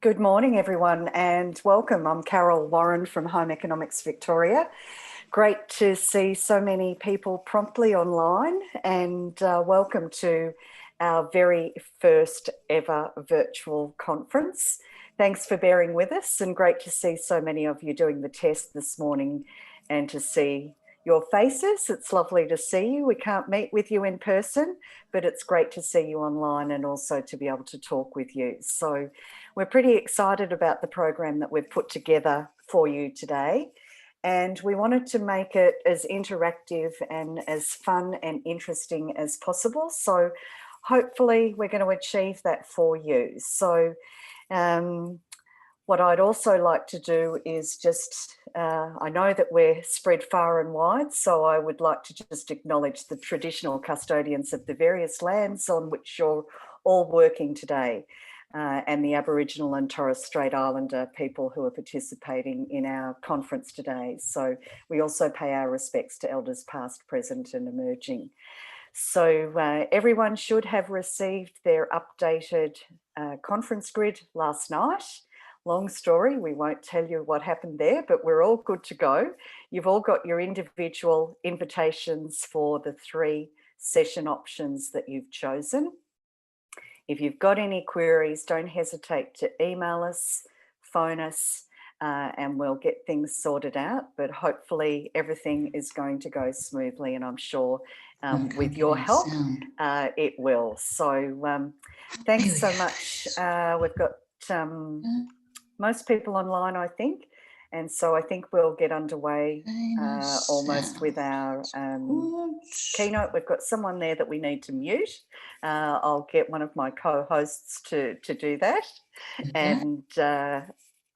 Good morning, everyone, and welcome. I'm Carol Warren from Home Economics Victoria. Great to see so many people promptly online, and welcome to our very first ever virtual conference. Thanks for bearing with us, and great to see so many of you doing the test this morning and to see your faces. It's lovely to see you. We can't meet with you in person, but it's great to see you online and also to be able to talk with you. So we're pretty excited about the program that we've put together for you today. And we wanted to make it as interactive and as fun and interesting as possible. So hopefully we're going to achieve that for you. So what I'd also like to do is just, I know that we're spread far and wide, so I would like to just acknowledge the traditional custodians of the various lands on which you're all working today, and the Aboriginal and Torres Strait Islander people who are participating in our conference today. So we also pay our respects to elders past, present and emerging. So everyone should have received their updated conference grid last night. Long story, we won't tell you what happened there, but we're all good to go. You've all got your individual invitations for the 3 session options that you've chosen. If you've got any queries, don't hesitate to email us, phone us, and we'll get things sorted out. But hopefully everything is going to go smoothly, and I'm sure with your help, it will. So thanks so much. We've got most people online, I think. And so I think we'll get underway almost with our keynote. We've got someone there that we need to mute. I'll get one of my co-hosts to do that. And I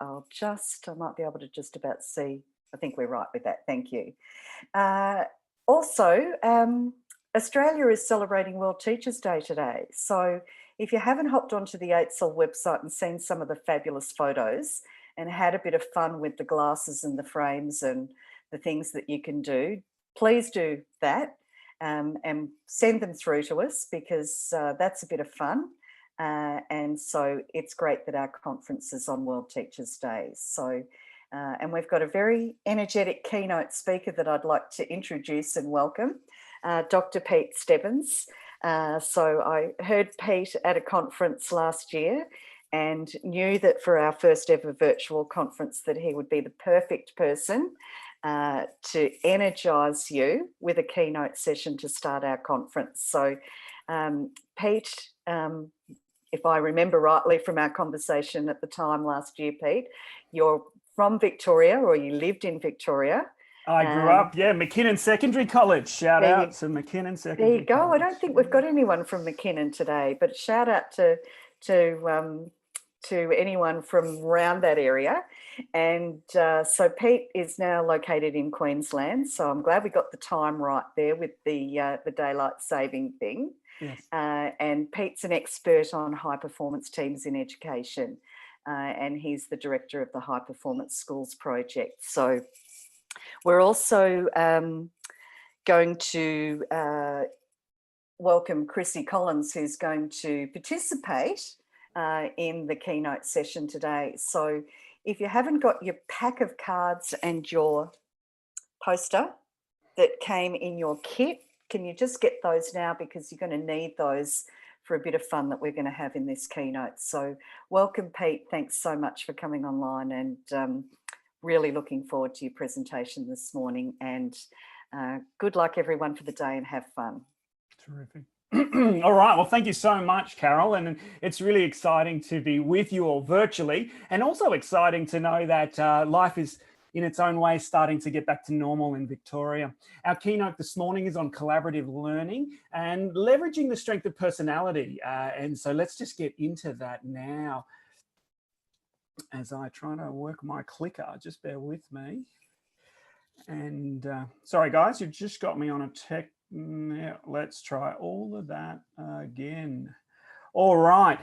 might be able to just about see. I think we're right with that. Thank you. Also, Australia is celebrating World Teachers' Day today. So if you haven't hopped onto the AITSL website and seen some of the fabulous photos and had a bit of fun with the glasses and the frames and the things that you can do, please do that and send them through to us, because that's a bit of fun. And so it's great that our conference is on World Teachers' Day. So, and we've got a very energetic keynote speaker that I'd like to introduce and welcome, Dr. Pete Stebbins. So I heard Pete at a conference last year and knew that for our first ever virtual conference that he would be the perfect person to energise you with a keynote session to start our conference. So Pete, if I remember rightly from our conversation at the time last year, Pete, you're from Victoria, or you lived in Victoria. I grew up, McKinnon Secondary College. Shout out to McKinnon Secondary There you go. College. I don't think we've got anyone from McKinnon today, but shout out to anyone from around that area. And so Pete is now located in Queensland. So I'm glad we got the time right there with the daylight saving thing. Yes. And Pete's an expert on high performance teams in education, and he's the director of the High Performance Schools project. So we're also going to welcome Chrissy Collins, who's going to participate in the keynote session today. So if you haven't got your pack of cards and your poster that came in your kit, can you just get those now, because you're going to need those for a bit of fun that we're going to have in this keynote. So welcome, Pete. Thanks so much for coming online, and really looking forward to your presentation this morning, and good luck everyone for the day, and have fun. Terrific. All right, well, thank you so much, Carol, and it's really exciting to be with you all virtually, and also exciting to know that life is in its own way starting to get back to normal in Victoria. Our keynote this morning is on collaborative learning and leveraging the strength of personality, and so let's just get into that now. As I try to work my clicker, just bear with me. And sorry guys, you've just got me on a tech. Yeah, let's try all of that again. All right,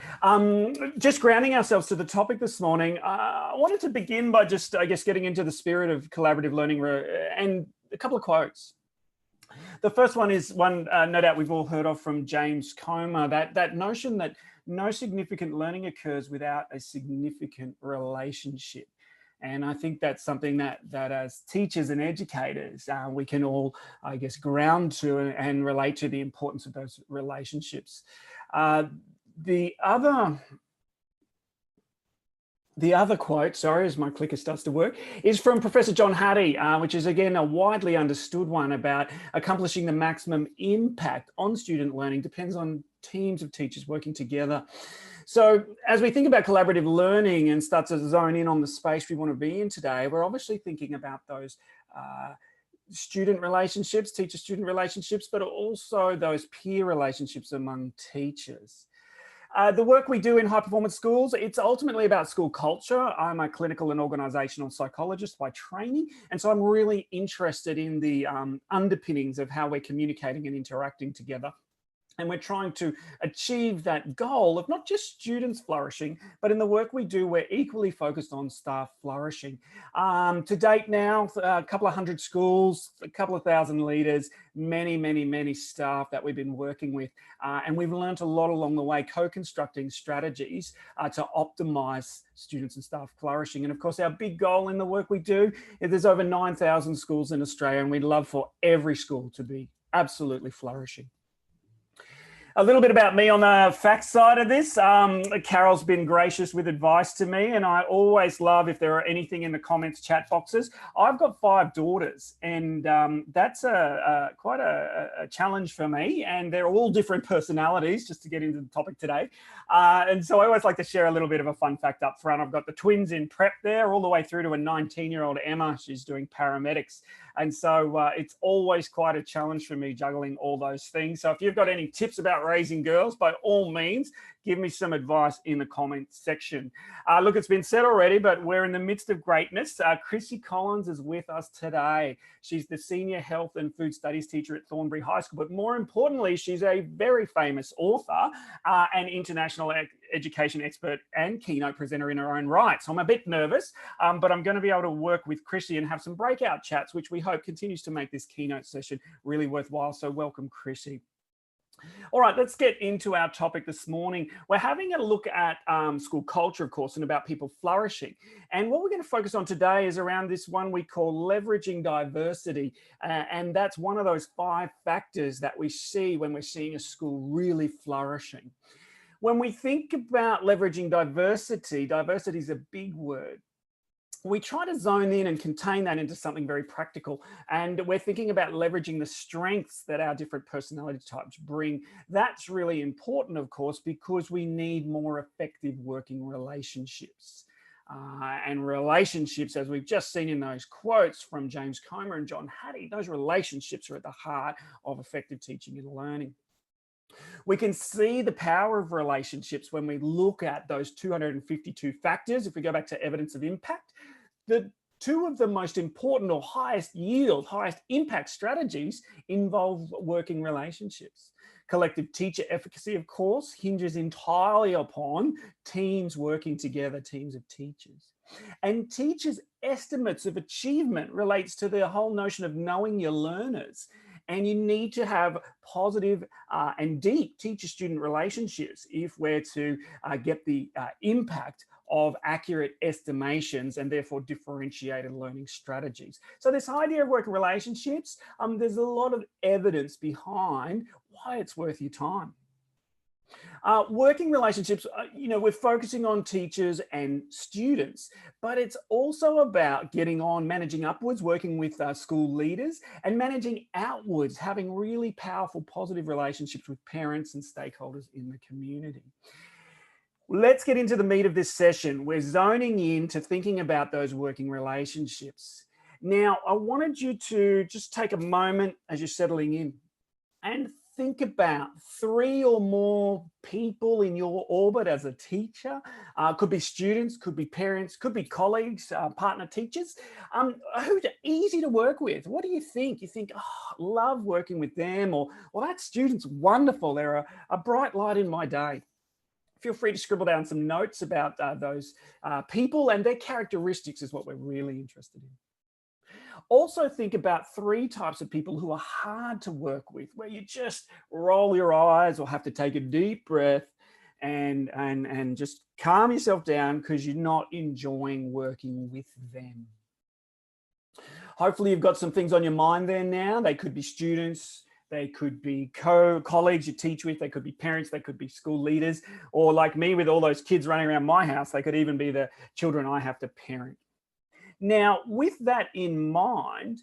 just grounding ourselves to the topic this morning, I wanted to begin by just, I guess, getting into the spirit of collaborative learning and a couple of quotes. The first one is one no doubt we've all heard of from James Comer, that notion that no significant learning occurs without a significant relationship. And I think that's something that as teachers and educators, we can all, I guess, ground to and relate to the importance of those relationships. The other quote, sorry, as my clicker starts to work, is from Professor John Hattie, which is, again, a widely understood one about accomplishing the maximum impact on student learning depends on teams of teachers working together. So as we think about collaborative learning and start to zone in on the space we want to be in today, we're obviously thinking about those student relationships, teacher-student relationships, but also those peer relationships among teachers. The work we do in high performance schools, it's ultimately about school culture. I'm a clinical and organizational psychologist by training. And so I'm really interested in the underpinnings of how we're communicating and interacting together. And we're trying to achieve that goal of not just students flourishing, but in the work we do, we're equally focused on staff flourishing. To date now, a couple of hundred schools, a couple of thousand leaders, many staff that we've been working with. And we've learned a lot along the way, co-constructing strategies to optimize students and staff flourishing. And of course, our big goal in the work we do is there's over 9,000 schools in Australia, and we'd love for every school to be absolutely flourishing. A little bit about me on the facts side of this. Carol's been gracious with advice to me, and I always love if there are anything in the comments chat boxes. I've got 5 daughters, and that's quite a challenge for me, and they're all different personalities, just to get into the topic today. And so I always like to share a little bit of a fun fact up front. I've got the twins in prep there, all the way through to a 19-year-old Emma. She's doing paramedics. And so it's always quite a challenge for me juggling all those things. So if you've got any tips about raising girls, by all means, give me some advice in the comments section. Look, it's been said already, but we're in the midst of greatness. Chrissy Collins is with us today. She's the Senior Health and Food Studies teacher at Thornbury High School, but more importantly, she's a very famous author and international education expert and keynote presenter in her own right. So I'm a bit nervous, but I'm going to be able to work with Chrissy and have some breakout chats, which we hope continues to make this keynote session really worthwhile. So welcome, Chrissy. All right, let's get into our topic this morning. We're having a look at school culture, of course, and about people flourishing. And what we're going to focus on today is around this one we call leveraging diversity. And that's one of those 5 factors that we see when we're seeing a school really flourishing. When we think about leveraging diversity, diversity is a big word. We try to zone in and contain that into something very practical. And we're thinking about leveraging the strengths that our different personality types bring. That's really important, of course, because we need more effective working relationships. And relationships, as we've just seen in those quotes from James Comer and John Hattie, those relationships are at the heart of effective teaching and learning. We can see the power of relationships when we look at those 252 factors. If we go back to evidence of impact, the 2 of the most important or highest yield, highest impact strategies involve working relationships. Collective teacher efficacy, of course, hinges entirely upon teams working together, teams of teachers. And teachers' estimates of achievement relates to the whole notion of knowing your learners. And you need to have positive and deep teacher-student relationships if we're to get the impact of accurate estimations and therefore differentiated learning strategies. So this idea of working relationships, there's a lot of evidence behind why it's worth your time. Working relationships, we're focusing on teachers and students, but it's also about getting on, managing upwards, working with school leaders, and managing outwards, having really powerful, positive relationships with parents and stakeholders in the community. Let's get into the meat of this session. We're zoning in to thinking about those working relationships. Now, I wanted you to just take a moment as you're settling in and think about 3 or more people in your orbit as a teacher. Could be students, could be parents, could be colleagues, partner teachers, who's easy to work with. What do you think? You think, oh, love working with them, or, well, that student's wonderful. They're a bright light in my day. Feel free to scribble down some notes about those people, and their characteristics is what we're really interested in. Also think about 3 types of people who are hard to work with, where you just roll your eyes or have to take a deep breath and just calm yourself down because you're not enjoying working with them. Hopefully you've got some things on your mind there now. They could be students, they could be colleagues you teach with, they could be parents, they could be school leaders, or like me with all those kids running around my house, they could even be the children I have to parent. Now, with that in mind,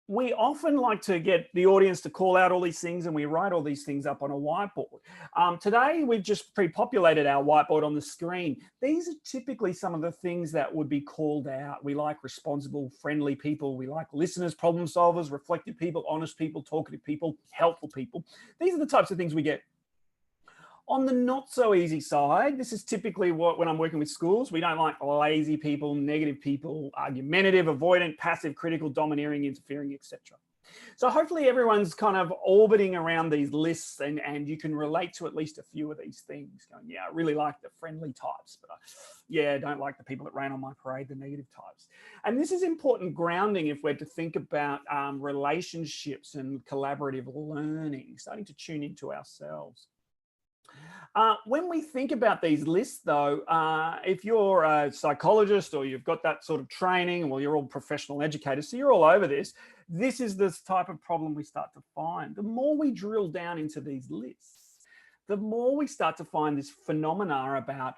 we often like to get the audience to call out all these things, and we write all these things up on a whiteboard. Today, we've just pre-populated our whiteboard on the screen. These are typically some of the things that would be called out. We like responsible, friendly people. We like listeners, problem solvers, reflective people, honest people, talkative people, helpful people. These are the types of things we get. On the not so easy side, this is typically when I'm working with schools, we don't like lazy people, negative people, argumentative, avoidant, passive, critical, domineering, interfering, etc. So hopefully everyone's kind of orbiting around these lists and you can relate to at least a few of these things. Going, yeah, I really like the friendly types, but I don't like the people that rain on my parade, the negative types. And this is important grounding if we're to think about relationships and collaborative learning, starting to tune into ourselves. When we think about these lists, though, if you're a psychologist or you've got that sort of training, well, you're all professional educators, so you're all over this. This is the type of problem we start to find. The more we drill down into these lists, the more we start to find this phenomena about,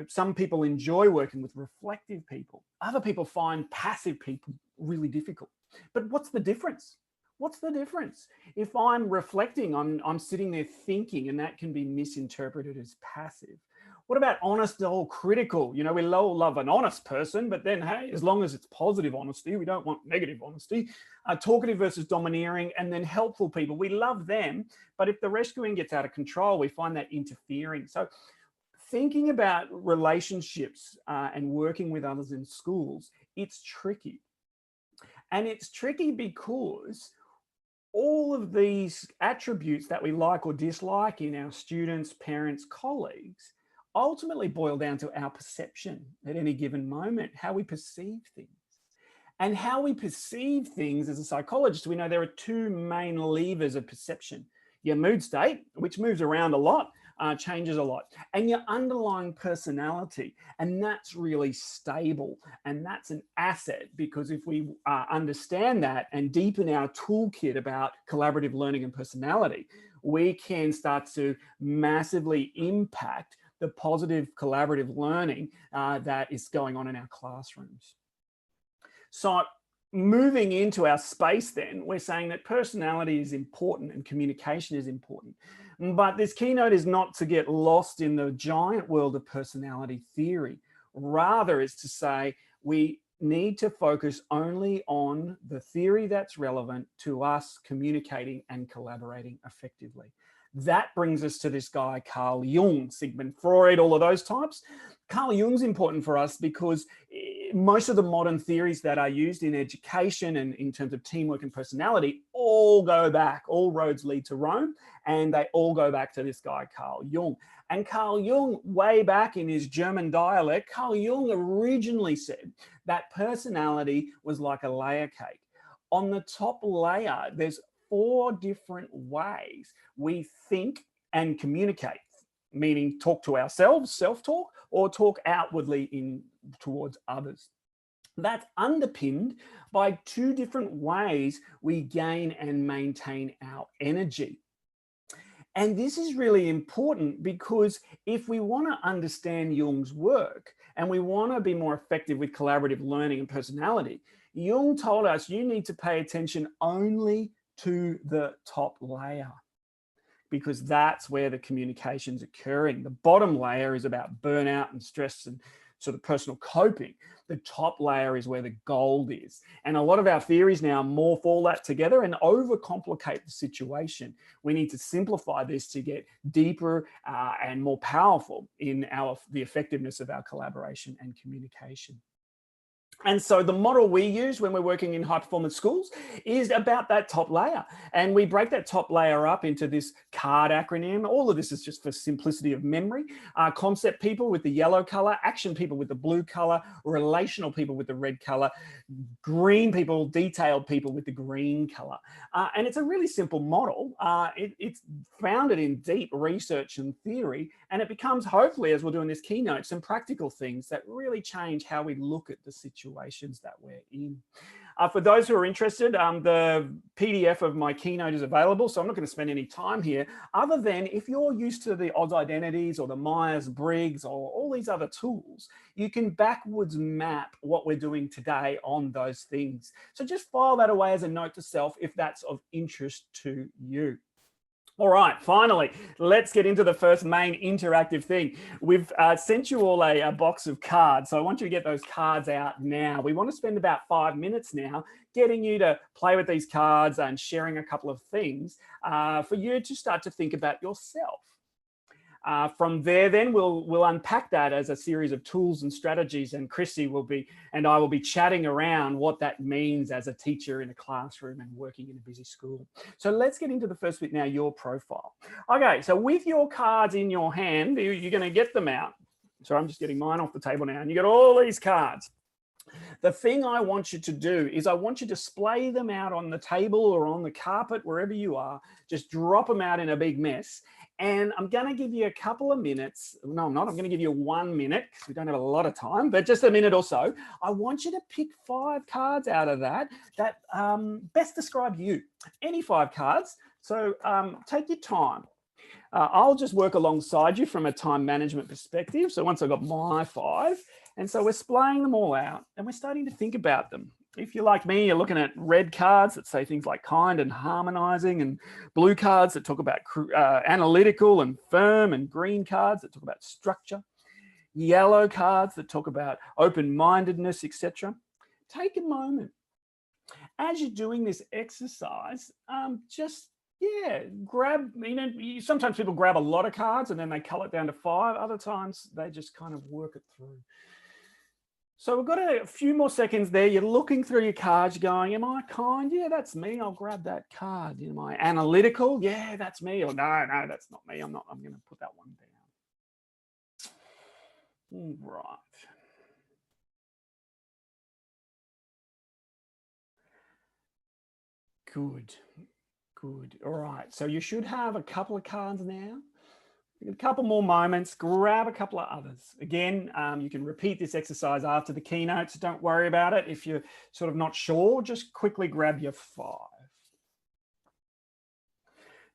some people enjoy working with reflective people. Other people find passive people really difficult. But what's the difference? What's the difference? If I'm reflecting, I'm sitting there thinking, and that can be misinterpreted as passive. What about honest or critical? We all love an honest person, but then, hey, as long as it's positive honesty, we don't want negative honesty. Talkative versus domineering, and then helpful people. We love them, but if the rescuing gets out of control, we find that interfering. So thinking about relationships and working with others in schools, it's tricky. And it's tricky because all of these attributes that we like or dislike in our students, parents, colleagues, ultimately boil down to our perception at any given moment, how we perceive things. And how we perceive things as a psychologist, we know there are two main levers of perception. Your mood state, which moves around a lot, changes a lot, and your underlying personality, and that's really stable, and that's an asset, because if we understand that and deepen our toolkit about collaborative learning and personality, we can start to massively impact the positive collaborative learning that is going on in our classrooms. So moving into our space then, we're saying that personality is important and communication is important. But this keynote is not to get lost in the giant world of personality theory. Rather, it's to say we need to focus only on the theory that's relevant to us communicating and collaborating effectively. That brings us to this guy, Carl Jung, Sigmund Freud, all of those types. Carl Jung's important for us because most of the modern theories that are used in education and in terms of teamwork and personality all go back, all roads lead to Rome, and they all go back to this guy, Carl Jung. And Carl Jung, way back in his German dialect, Carl Jung originally said that personality was like a layer cake. On the top layer, there's 4 different ways we think and communicate, meaning talk to ourselves, self-talk, or talk outwardly towards others. That's underpinned by 2 different ways we gain and maintain our energy. And this is really important because if we want to understand Jung's work and we want to be more effective with collaborative learning and personality, Jung told us you need to pay attention only to the top layer, because that's where the communication's occurring. The bottom layer is about burnout and stress and sort of personal coping. The top layer is where the gold is. And a lot of our theories now morph all that together and overcomplicate the situation. We need to simplify this to get deeper and more powerful in the effectiveness of our collaboration and communication. And so the model we use when we're working in high performance schools is about that top layer. And we break that top layer up into this CARD acronym. All of this is just for simplicity of memory. Concept people with the yellow color, action people with the blue color, relational people with the red color, green people, detailed people with the green color. And it's a really simple model. It's founded in deep research and theory, and it becomes, hopefully, as we'll do in this keynote, some practical things that really change how we look at the situations that we're in. For those who are interested, the PDF of my keynote is available, so I'm not going to spend any time here, other than if you're used to the odds identities or the Myers-Briggs or all these other tools, you can backwards map what we're doing today on those things. So just file that away as a note to self if that's of interest to you. All right, finally, let's get into the first main interactive thing. We've sent you all a box of cards, so I want you to get those cards out now. We want to spend about 5 minutes now getting you to play with these cards and sharing a couple of things for you to start to think about yourself. From there, then we'll unpack that as a series of tools and strategies, and Chrissy and I will be chatting around what that means as a teacher in a classroom and working in a busy school. So let's get into the first bit now, your profile. Okay, so with your cards in your hand, you're going to get them out. So I'm just getting mine off the table now, and you got all these cards. The thing I want you to do is I want you to splay them out on the table or on the carpet, wherever you are. Just drop them out in a big mess. And I'm going to give you a couple of minutes. No, I'm not. I'm going to give you 1 minute because we don't have a lot of time, but just a minute or so. I want you to pick 5 cards out of that best describe you. Any 5 cards. So take your time. I'll just work alongside you from a time management perspective. So once I've got my 5, and so we're splaying them all out and we're starting to think about them. If you're like me, you're looking at red cards that say things like kind and harmonizing, and blue cards that talk about analytical and firm, and green cards that talk about structure, yellow cards that talk about open-mindedness, etc. Take a moment. As you're doing this exercise, grab, sometimes people grab a lot of cards and then they cull it down to 5. Other times they just kind of work it through. So we've got a few more seconds there. You're looking through your cards going, am I kind? Yeah, that's me. I'll grab that card. Am I analytical? Yeah, that's me. Or no, that's not me. I'm going to put that one down. All right. Good. All right. So you should have a couple of cards now. A couple more moments, grab a couple of others. Again, you can repeat this exercise after the keynote, so don't worry about it. If you're sort of not sure, just quickly grab your 5.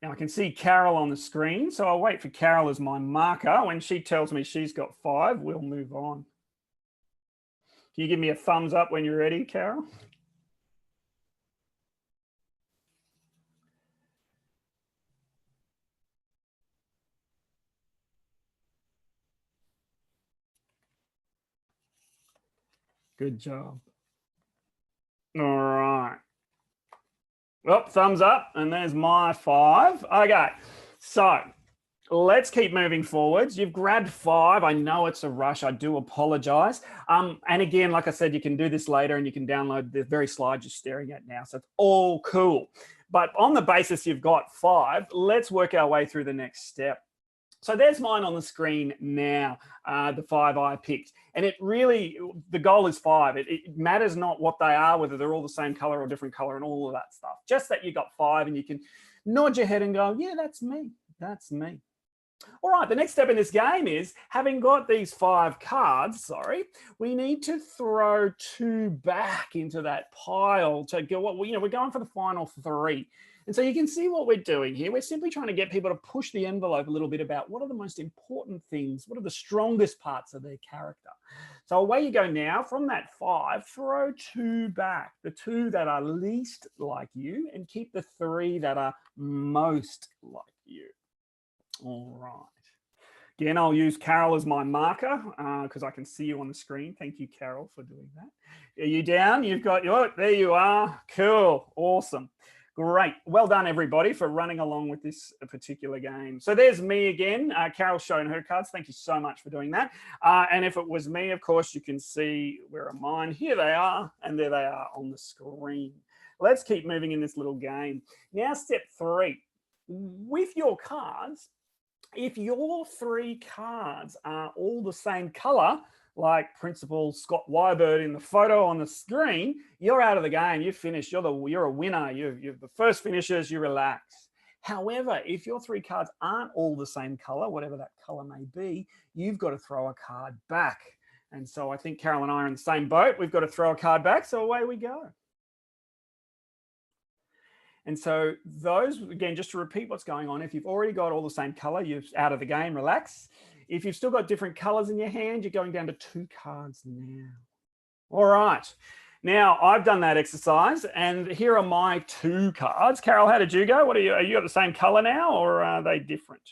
Now I can see Carol on the screen, so I'll wait for Carol as my marker. When she tells me she's got 5, we'll move on. Can you give me a thumbs up when you're ready, Carol? Good job. All right. Well, thumbs up, and there's my 5. Okay, so let's keep moving forwards. You've grabbed 5. I know it's a rush. I do apologize. And again, like I said, you can do this later and you can download the very slides you're staring at now. So it's all cool. But on the basis you've got 5, let's work our way through the next step. So there's mine on the screen now, the 5 I picked. And it really, the goal is 5. It matters not what they are, whether they're all the same color or different color and all of that stuff. Just that you got 5 and you can nod your head and go, yeah, that's me. That's me. All right, the next step in this game is, having got these 5 cards, we need to throw 2 back into that pile to go, we're going for the final 3. And so you can see what we're doing here. We're simply trying to get people to push the envelope a little bit about what are the most important things, what are the strongest parts of their character. So away you go now. From that 5, throw 2 back, the 2 that are least like you, and keep the 3 that are most like you. All right. Again, I'll use Carol as my marker because I can see you on the screen. Thank you, Carol, for doing that. Are you down? You've got there you are. Cool. Awesome. Great. Well done, everybody, for running along with this particular game. So there's me again. Carol's showing her cards. Thank you so much for doing that. And if it was me, of course, you can see where are mine. Here they are, and there they are on the screen. Let's keep moving in this little game. Now, step 3. With your cards, if your 3 cards are all the same color, like Principal Scott Wybird in the photo on the screen, you're out of the game. You're finished. You're a winner. You're the first finishers. You relax. However, if your 3 cards aren't all the same color, whatever that color may be, you've got to throw a card back. And so I think Carol and I are in the same boat. We've got to throw a card back. So away we go. And so those, again, just to repeat what's going on, if you've already got all the same color, you're out of the game, relax. If you've still got different colors in your hand, you're going down to 2 cards now. All right. Now, I've done that exercise, and here are my 2 cards. Carol, how did you go? Are you got the same color now, or are they different?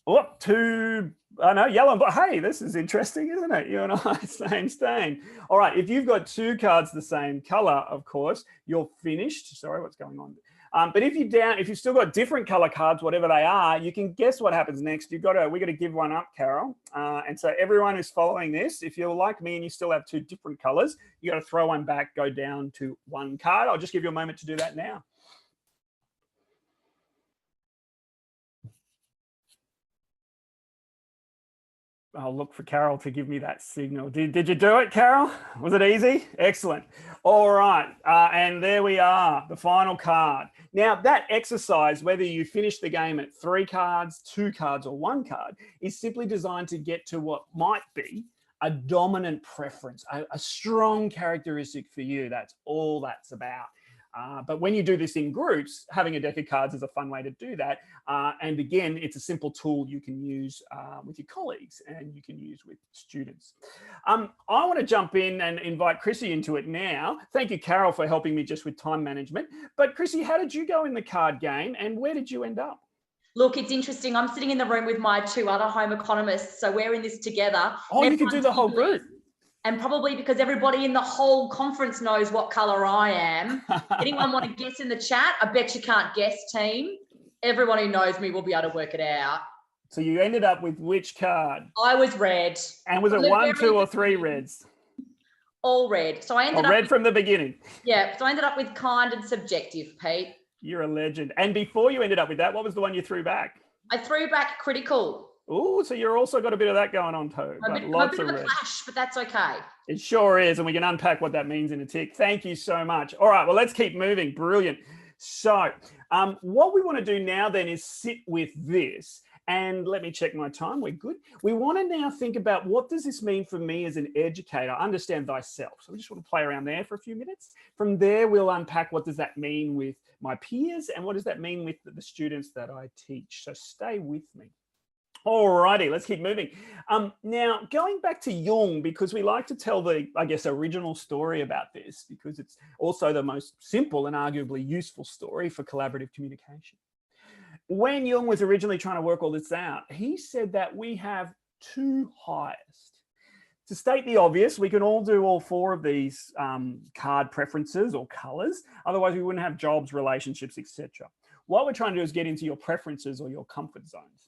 Oh, 2, no, yellow. But hey, this is interesting, isn't it? You and I, same stain. All right, if you've got 2 cards the same color, of course, you're finished. Sorry, what's going on? But if you've still got different color cards, whatever they are, you can guess what happens next. We got to give one up, Carol. And so everyone who's following this, if you're like me and you still have 2 different colors, you got to throw one back, go down to 1 card. I'll just give you a moment to do that now. I'll look for Carol to give me that signal. Did you do it, Carol? Was it easy? Excellent. All right. And there we are, the final card. Now, that exercise, whether you finish the game at 3 cards, 2 cards, or 1 card, is simply designed to get to what might be a dominant preference, a strong characteristic for you. That's all that's about. But when you do this in groups, having a deck of cards is a fun way to do that. And again, it's a simple tool you can use with your colleagues and you can use with students. I want to jump in and invite Chrissy into it now. Thank you, Carol, for helping me just with time management. But Chrissy, how did you go in the card game and where did you end up? Look, it's interesting. I'm sitting in the room with my 2 other home economists. So we're in this together. Oh, you can do the whole group. And probably because everybody in the whole conference knows what color I am. Anyone want to guess in the chat? I bet you can't guess, team. Everyone who knows me will be able to work it out. So you ended up with which card? I was red. And was it 1, 2, or 3 reds? All red. So I ended up red from the beginning. Yeah. So I ended up with kind and subjective, Pete. You're a legend. And before you ended up with that, what was the one you threw back? I threw back critical. Oh, so you're also got a bit of that going on too. A bit of a clash, but that's okay. It sure is, and we can unpack what that means in a tick. Thank you so much. All right, well, let's keep moving. Brilliant. So what we want to do now then is sit with this. And let me check my time. We're good. We want to now think about what does this mean for me as an educator? Understand thyself. So we just want to play around there for a few minutes. From there, we'll unpack what does that mean with my peers and what does that mean with the students that I teach. So stay with me. Alrighty, let's keep moving. Now, going back to Jung, because we like to tell the, I guess, original story about this, because it's also the most simple and arguably useful story for collaborative communication. When Jung was originally trying to work all this out, he said that we have 2 highest. To state the obvious, we can all do all 4 of these card preferences or colors. Otherwise, we wouldn't have jobs, relationships, etc. What we're trying to do is get into your preferences or your comfort zones.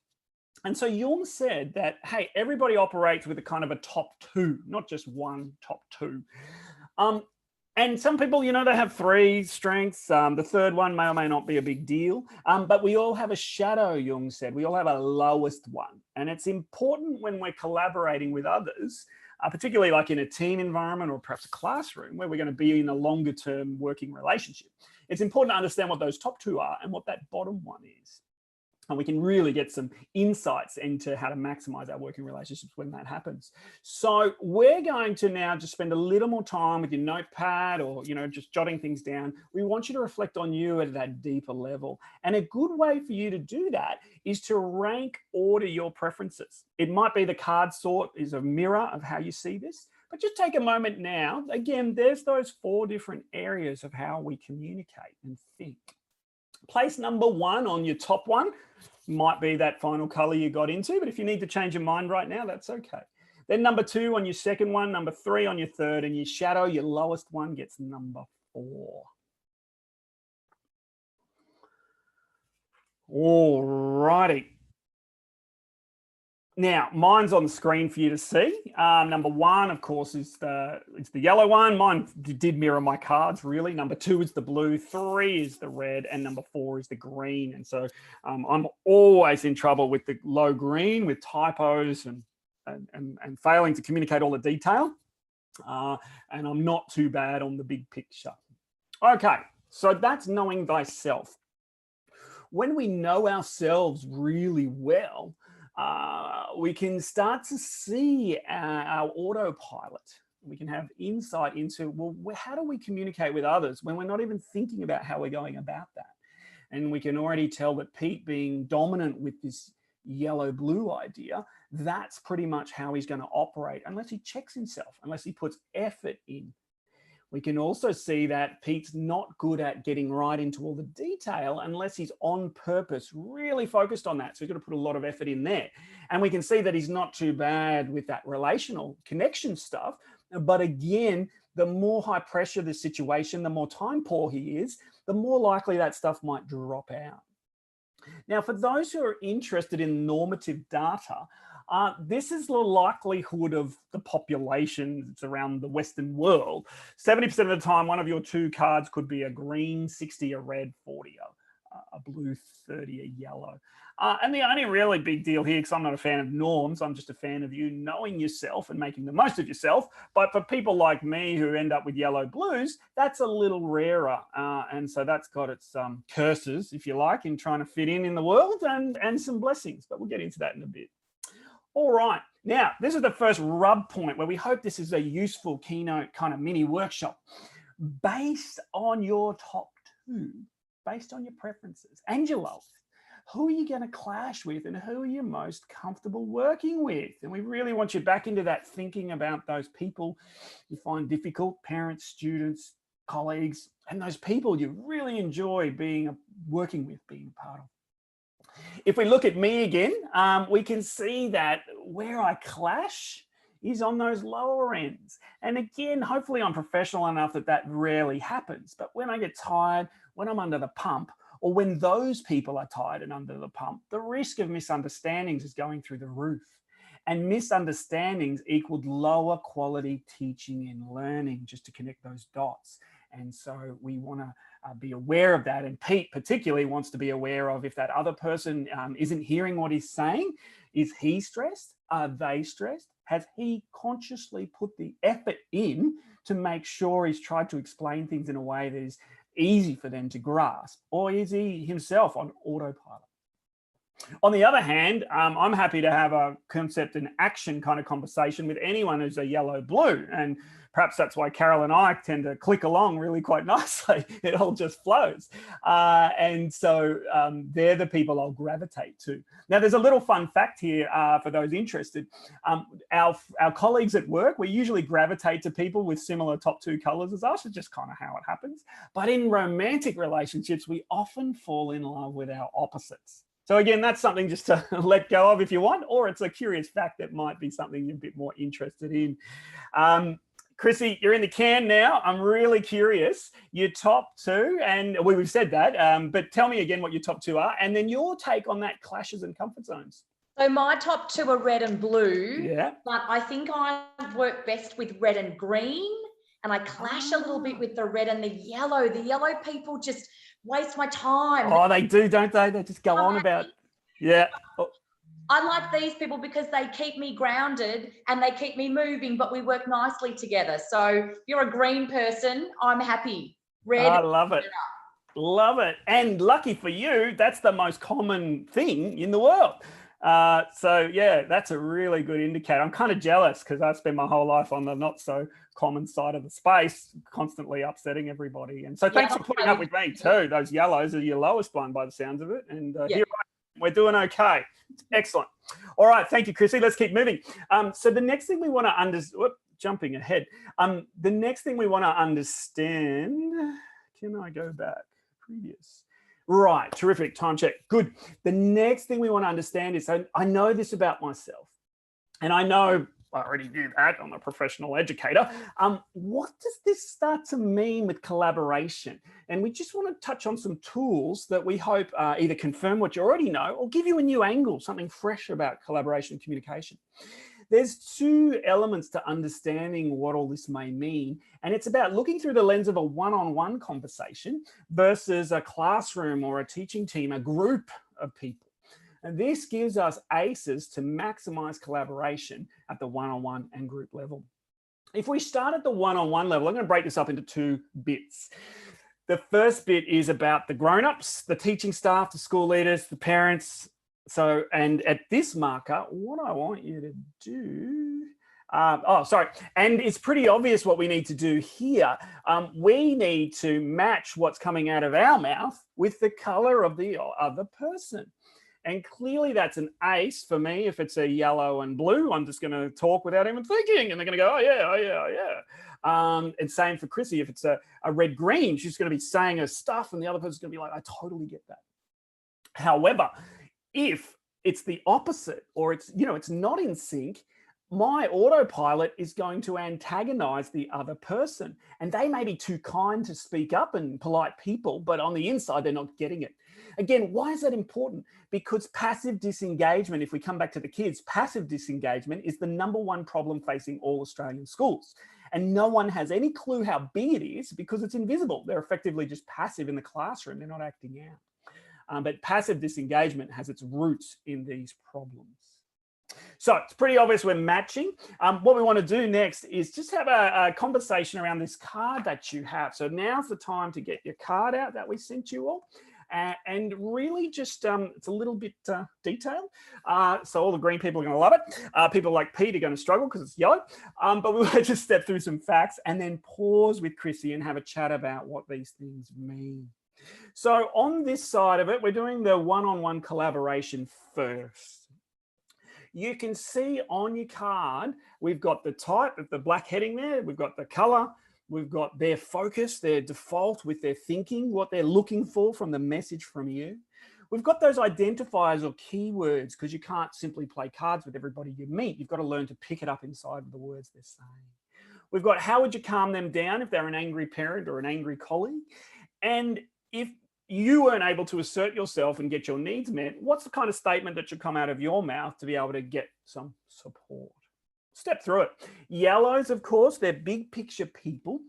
And so Jung said that, hey, everybody operates with a kind of a top 2, not just one top 2. And some people, you know, they have 3 strengths. The 3rd one may or may not be a big deal. But we all have a shadow, Jung said. We all have a lowest one. And it's important when we're collaborating with others, particularly like in a team environment or perhaps a classroom where we're going to be in a longer term working relationship. It's important to understand what those top 2 are and what that bottom one is. And we can really get some insights into how to maximize our working relationships when that happens. So we're going to now just spend a little more time with your notepad or, you know, just jotting things down. We want you to reflect on you at that deeper level. And a good way for you to do that is to rank order your preferences. It might be the card sort is a mirror of how you see this, but just take a moment now. Again, there's those 4 different areas of how we communicate and think. Place number 1 on your top one might be that final color you got into, but if you need to change your mind right now, that's okay. Then number 2 on your second one, number 3 on your third, and your shadow, your lowest one, gets number 4. All righty. Now, mine's on the screen for you to see. Number one, of course, is the yellow one. Mine did mirror my cards, really. Number two is the blue, three is the red, and number four is the green. And so I'm always in trouble with the low green, with typos and failing to communicate all the detail. And I'm not too bad on the big picture. Okay, so that's knowing thyself. When we know ourselves really well, we can start to see our autopilot. We can have insight into, well, how do we communicate with others when we're not even thinking about how we're going about that? And we can already tell that Pete, being dominant with this yellow-blue idea, that's pretty much how he's going to operate unless he checks himself, unless he puts effort in. We can also see that Pete's not good at getting right into all the detail unless he's on purpose, really focused on that. So he's got to put a lot of effort in there. And we can see that he's not too bad with that relational connection stuff. But again, the more high pressure the situation, the more time poor he is, the more likely that stuff might drop out. Now, for those who are interested in normative data, this is the likelihood of the population that's around the Western world. 70% of the time, one of your two cards could be a green, 60 a red, 40 a blue, 30 a yellow. And the only really big deal here, because I'm not a fan of norms, I'm just a fan of you knowing yourself and making the most of yourself. But for people like me who end up with yellow blues, that's a little rarer. And so that's got its curses, if you like, in trying to fit in the world, and some blessings. But we'll get into that in a bit. All right, now this is the first rub point where we hope this is a useful Keynote kind of mini workshop. Based on your top two, based on your preferences and your lowest, who are you going to clash with and who are you most comfortable working with? And we really want you back into that thinking about those people you find difficult, parents, students, colleagues, and those people you really enjoy working with, being a part of. If we look at me again, we can see that where I clash is on those lower ends. And again, hopefully I'm professional enough that rarely happens. But when I get tired, when I'm under the pump, or when those people are tired and under the pump, the risk of misunderstandings is going through the roof. And misunderstandings equaled lower quality teaching and learning, just to connect those dots. And so we want to be aware of that. And Pete particularly wants to be aware of if that other person isn't hearing what he's saying. Is he stressed? Are they stressed? Has he consciously put the effort in to make sure he's tried to explain things in a way that is easy for them to grasp? Or is he himself on autopilot? On the other hand, I'm happy to have a concept and action kind of conversation with anyone who's a yellow-blue. And perhaps that's why Carol and I tend to click along really quite nicely. It all just flows. And so they're the people I'll gravitate to. Now, there's a little fun fact here for those interested. Our colleagues at work, we usually gravitate to people with similar top two colors as us. It's just kind of how it happens. But in romantic relationships, we often fall in love with our opposites. So again, that's something just to let go of if you want, or it's a curious fact that might be something you're a bit more interested in. Chrissy, you're in the can now. I'm really curious. Your top two, and we've said that, but tell me again what your top two are, and then your take on that clashes and comfort zones. So my top two are red and blue, yeah, but I think I work best with red and green, and I clash a little bit with the red and the yellow. The yellow people just waste my time. Oh, they do, don't they? They just go on about, yeah. Oh. I like these people because they keep me grounded and they keep me moving, but we work nicely together. So if you're a green person, I'm happy. Red. I love it. Love it. And lucky for you, that's the most common thing in the world. So yeah, that's a really good indicator. I'm kind of jealous because I spend my whole life on the not so common side of the space, constantly upsetting everybody. And so thanks for putting up with me too. Those yellows are your lowest one by the sounds of it. And here we're doing okay. Excellent. All right. Thank you, Chrissy. Let's keep moving. So the next thing we want to understand, jumping ahead. The next thing we want to understand, can I go back? Previous. Right. Terrific. Time check. Good. The next thing we want to understand is, I know this about myself. And I know I already knew that. I'm a professional educator. What does this start to mean with collaboration? And we just want to touch on some tools that we hope either confirm what you already know or give you a new angle, something fresh about collaboration and communication. There's two elements to understanding what all this may mean, and it's about looking through the lens of a one-on-one conversation versus a classroom or a teaching team, a group of people. And this gives us ACEs to maximize collaboration at the one-on-one and group level. If we start at the one-on-one level, I'm going to break this up into two bits. The first bit is about the grown-ups, the teaching staff, the school leaders, the parents. So, and at this marker, what I want you to do, and it's pretty obvious what we need to do here. We need to match what's coming out of our mouth with the color of the other person. And clearly that's an ACE for me. If it's a yellow and blue, I'm just going to talk without even thinking. And they're going to go, oh yeah, oh yeah, oh yeah. And same for Chrissy. If it's a red green, she's going to be saying her stuff and the other person's going to be like, I totally get that. However, if it's the opposite or it's not in sync, my autopilot is going to antagonize the other person. And they may be too kind to speak up and polite people, but on the inside, they're not getting it. Again, why is that important? Because passive disengagement, if we come back to the kids, passive disengagement is the #1 problem facing all Australian schools. And no one has any clue how big it is because it's invisible. They're effectively just passive in the classroom. They're not acting out. But passive disengagement has its roots in these problems. So it's pretty obvious we're matching. What we want to do next is just have a conversation around this card that you have. So now's the time to get your card out that we sent you all. And really just, it's a little bit detailed. So all the green people are going to love it. People like Pete are going to struggle because it's yellow. But we want to just step through some facts and then pause with Chrissy and have a chat about what these things mean. So on this side of it, we're doing the one-on-one collaboration first. You can see on your card, we've got the type of the black heading there. We've got the color. We've got their focus, their default with their thinking, what they're looking for from the message from you. We've got those identifiers or keywords because you can't simply play cards with everybody you meet. You've got to learn to pick it up inside of the words they're saying. We've got how would you calm them down if they're an angry parent or an angry colleague? And if you weren't able to assert yourself and get your needs met, what's the kind of statement that should come out of your mouth to be able to get some support? Step through it. Yellows, of course, they're big picture people.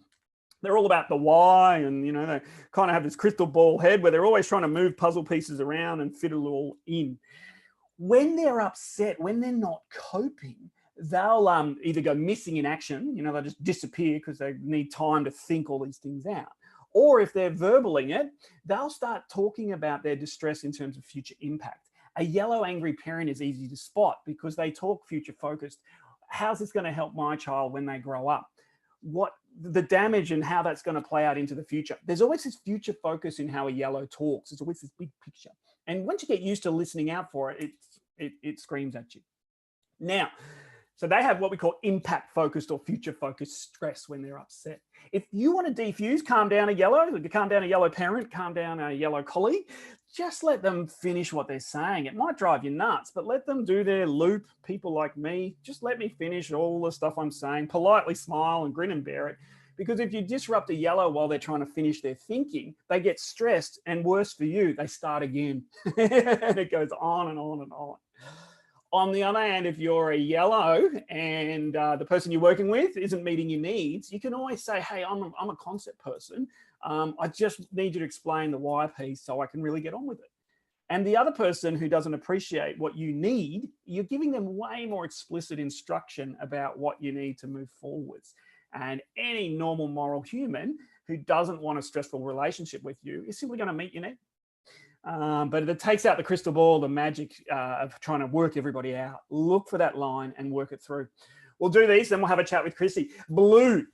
They're all about the why, and they kind of have this crystal ball head where they're always trying to move puzzle pieces around and fit it all in. When they're upset, when they're not coping, they'll either go missing in action, they'll just disappear because they need time to think all these things out. Or if they're verbaling it, they'll start talking about their distress in terms of future impact. A yellow angry parent is easy to spot because they talk future focused. How's this going to help my child when they grow up? What the damage and how that's going to play out into the future. There's always this future focus in how a yellow talks. There's always this big picture. And once you get used to listening out for it, it screams at you. Now, so they have what we call impact focused or future focused stress when they're upset. If you want to defuse, calm down a yellow parent, calm down a yellow colleague, just let them finish what they're saying. It might drive you nuts, but let them do their loop. People like me, just let me finish all the stuff I'm saying, politely smile and grin and bear it. Because if you disrupt a yellow while they're trying to finish their thinking, they get stressed, and worse for you, they start again. And it goes on and on and on. On the other hand, if you're a yellow and the person you're working with isn't meeting your needs, you can always say, hey, I'm a concept person. I just need you to explain the why piece so I can really get on with it. And the other person who doesn't appreciate what you need, you're giving them way more explicit instruction about what you need to move forwards. And any normal moral human who doesn't want a stressful relationship with you is simply going to meet your need. But it takes out the crystal ball, the magic of trying to work everybody out. Look for that line and work it through. We'll do these, then we'll have a chat with Chrissy. Blue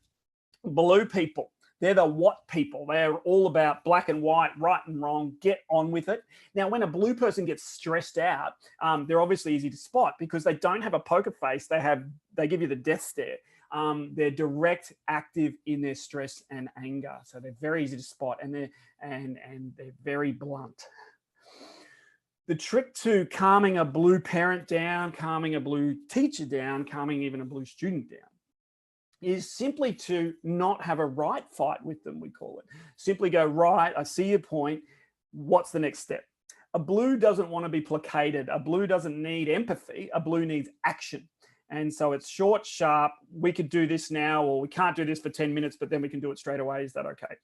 people. They're the what people. They're all about black and white, right and wrong, get on with it. Now, when a blue person gets stressed out, they're obviously easy to spot because they don't have a poker face. They give you the death stare. They're direct, active in their stress and anger. So they're very easy to spot and they're very blunt. The trick to calming a blue parent down, calming a blue teacher down, calming even a blue student down is simply to not have a right fight with them, we call it. Simply go, right, I see your point. What's the next step? A blue doesn't want to be placated. A blue doesn't need empathy. A blue needs action. And so it's short, sharp. We could do this now, or we can't do this for 10 minutes, but then we can do it straight away. Is that okay?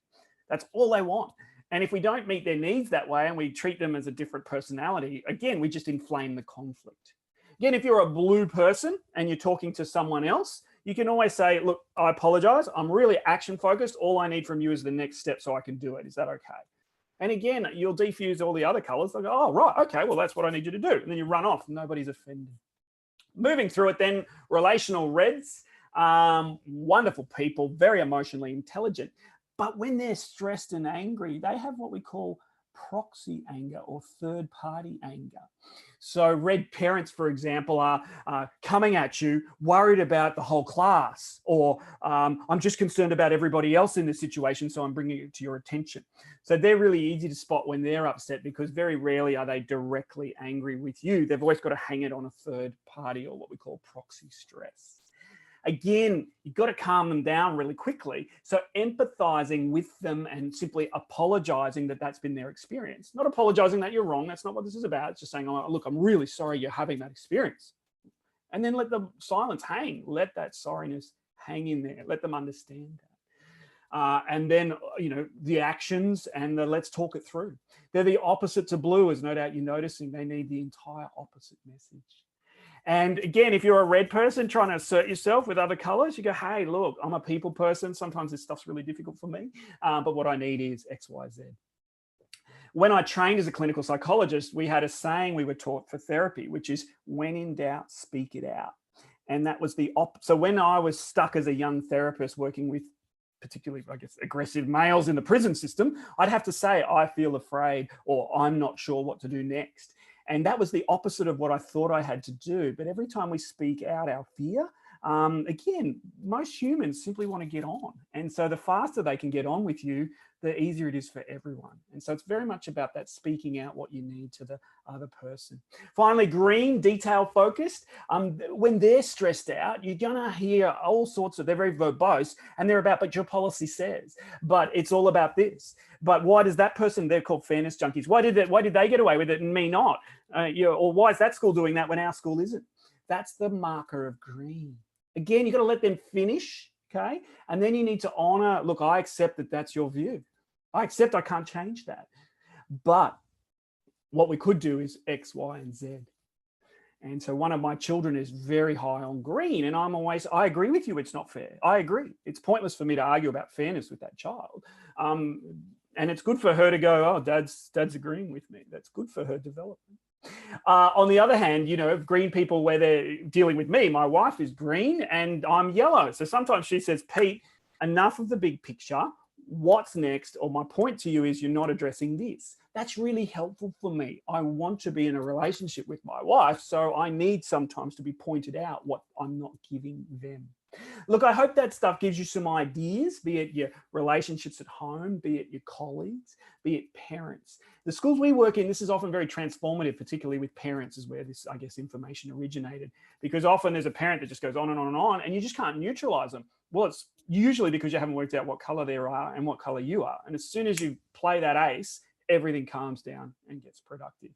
That's all they want. And if we don't meet their needs that way and we treat them as a different personality, again, we just inflame the conflict. Again, if you're a blue person and you're talking to someone else, you can always say, look, I apologize. I'm really action focused. All I need from you is the next step so I can do it. Is that okay? And again, you'll diffuse all the other colors. They'll go, oh, right, okay, well, that's what I need you to do. And then you run off. Nobody's offended. Moving through it then, relational reds, wonderful people, very emotionally intelligent. But when they're stressed and angry, they have what we call proxy anger or third party anger. So red parents, for example, are coming at you worried about the whole class, or I'm just concerned about everybody else in the situation, so I'm bringing it to your attention. So they're really easy to spot when they're upset, because very rarely are they directly angry with you. They've always got to hang it on a third party, or what we call proxy stress. Again, you've got to calm them down really quickly. So empathizing with them and simply apologizing that that's been their experience. Not apologizing that you're wrong. That's not what this is about. It's just saying, oh, look, I'm really sorry you're having that experience. And then let the silence hang. Let that sorriness hang in there. Let them understand that. And then, you know, the actions and the let's talk it through. They're the opposite to blue, as no doubt you're noticing. They need the entire opposite message. And again, if you're a red person trying to assert yourself with other colors, you go, hey, look, I'm a people person. Sometimes this stuff's really difficult for me, but what I need is X, Y, Z. When I trained as a clinical psychologist, we had a saying we were taught for therapy, which is when in doubt, speak it out. And that was so when I was stuck as a young therapist working with particularly, I guess, aggressive males in the prison system, I'd have to say, I feel afraid, or I'm not sure what to do next. And that was the opposite of what I thought I had to do. But every time we speak out our fear, again, most humans simply want to get on. And so the faster they can get on with you, the easier it is for everyone. And so it's very much about that speaking out what you need to the other person. Finally, green, detail focused. When they're stressed out, you're going to hear all sorts of, they're very verbose, and they're about, but your policy says, but it's all about this. But why does that person, they're called fairness junkies. Why did they get away with it and me not? Or why is that school doing that when our school isn't? That's the marker of green. Again, you've got to let them finish. Okay. And then you need to honor, look, I accept that that's your view. I accept I can't change that. But what we could do is X, Y, and Z. And so one of my children is very high on green, and I agree with you, it's not fair. I agree. It's pointless for me to argue about fairness with that child. And it's good for her to go, oh, dad's agreeing with me. That's good for her development. On the other hand, you know, green people where they're dealing with me, my wife is green and I'm yellow. So sometimes she says, Pete, enough of the big picture. What's next? Or my point to you is you're not addressing this. That's really helpful for me. I want to be in a relationship with my wife, so I need sometimes to be pointed out what I'm not giving them. Look, I hope that stuff gives you some ideas, be it your relationships at home, be it your colleagues, be it parents. The schools we work in, this is often very transformative, particularly with parents, is where this, I guess, information originated, because often there's a parent that just goes on and on and on, and you just can't neutralize them. Well, it's usually because you haven't worked out what color they are and what color you are. And as soon as you play that ace, everything calms down and gets productive.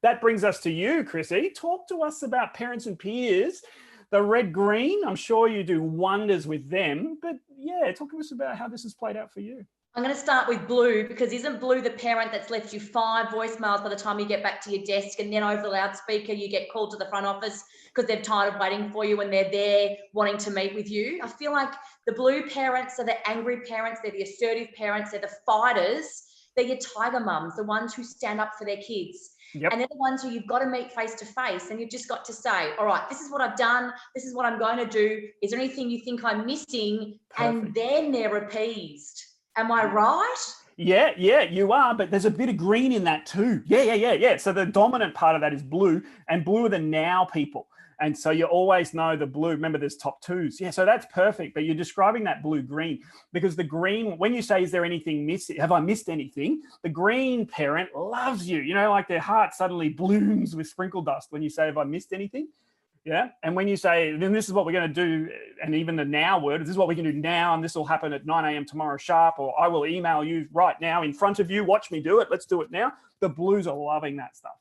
That brings us to you, Chrissy. Talk to us about parents and peers. The red-green, I'm sure you do wonders with them, but yeah, talk to us about how this has played out for you. I'm going to start with blue, because isn't blue the parent that's left you 5 voicemails by the time you get back to your desk, and then over the loudspeaker you get called to the front office because they're tired of waiting for you and they're there wanting to meet with you? I feel like the blue parents are the angry parents, they're the assertive parents, they're the fighters, they're your tiger mums, the ones who stand up for their kids. Yep. And they're the ones who you've got to meet face to face, and you've just got to say, all right, this is what I've done. This is what I'm going to do. Is there anything you think I'm missing? Perfect. And then they're appeased. Am I right? Yeah, you are, but there's a bit of green in that too. Yeah. So the dominant part of that is blue, and blue are the now people. And so you always know the blue. Remember, there's top twos. Yeah, so that's perfect. But you're describing that blue-green, because the green, when you say, is there anything missing? Have I missed anything? The green parent loves you. You know, like their heart suddenly blooms with sprinkle dust when you say, have I missed anything? Yeah. And when you say, then this is what we're going to do, and even the now word, this is what we can do now, and this will happen at 9 a.m. tomorrow sharp, or I will email you right now in front of you. Watch me do it. Let's do it now. The blues are loving that stuff.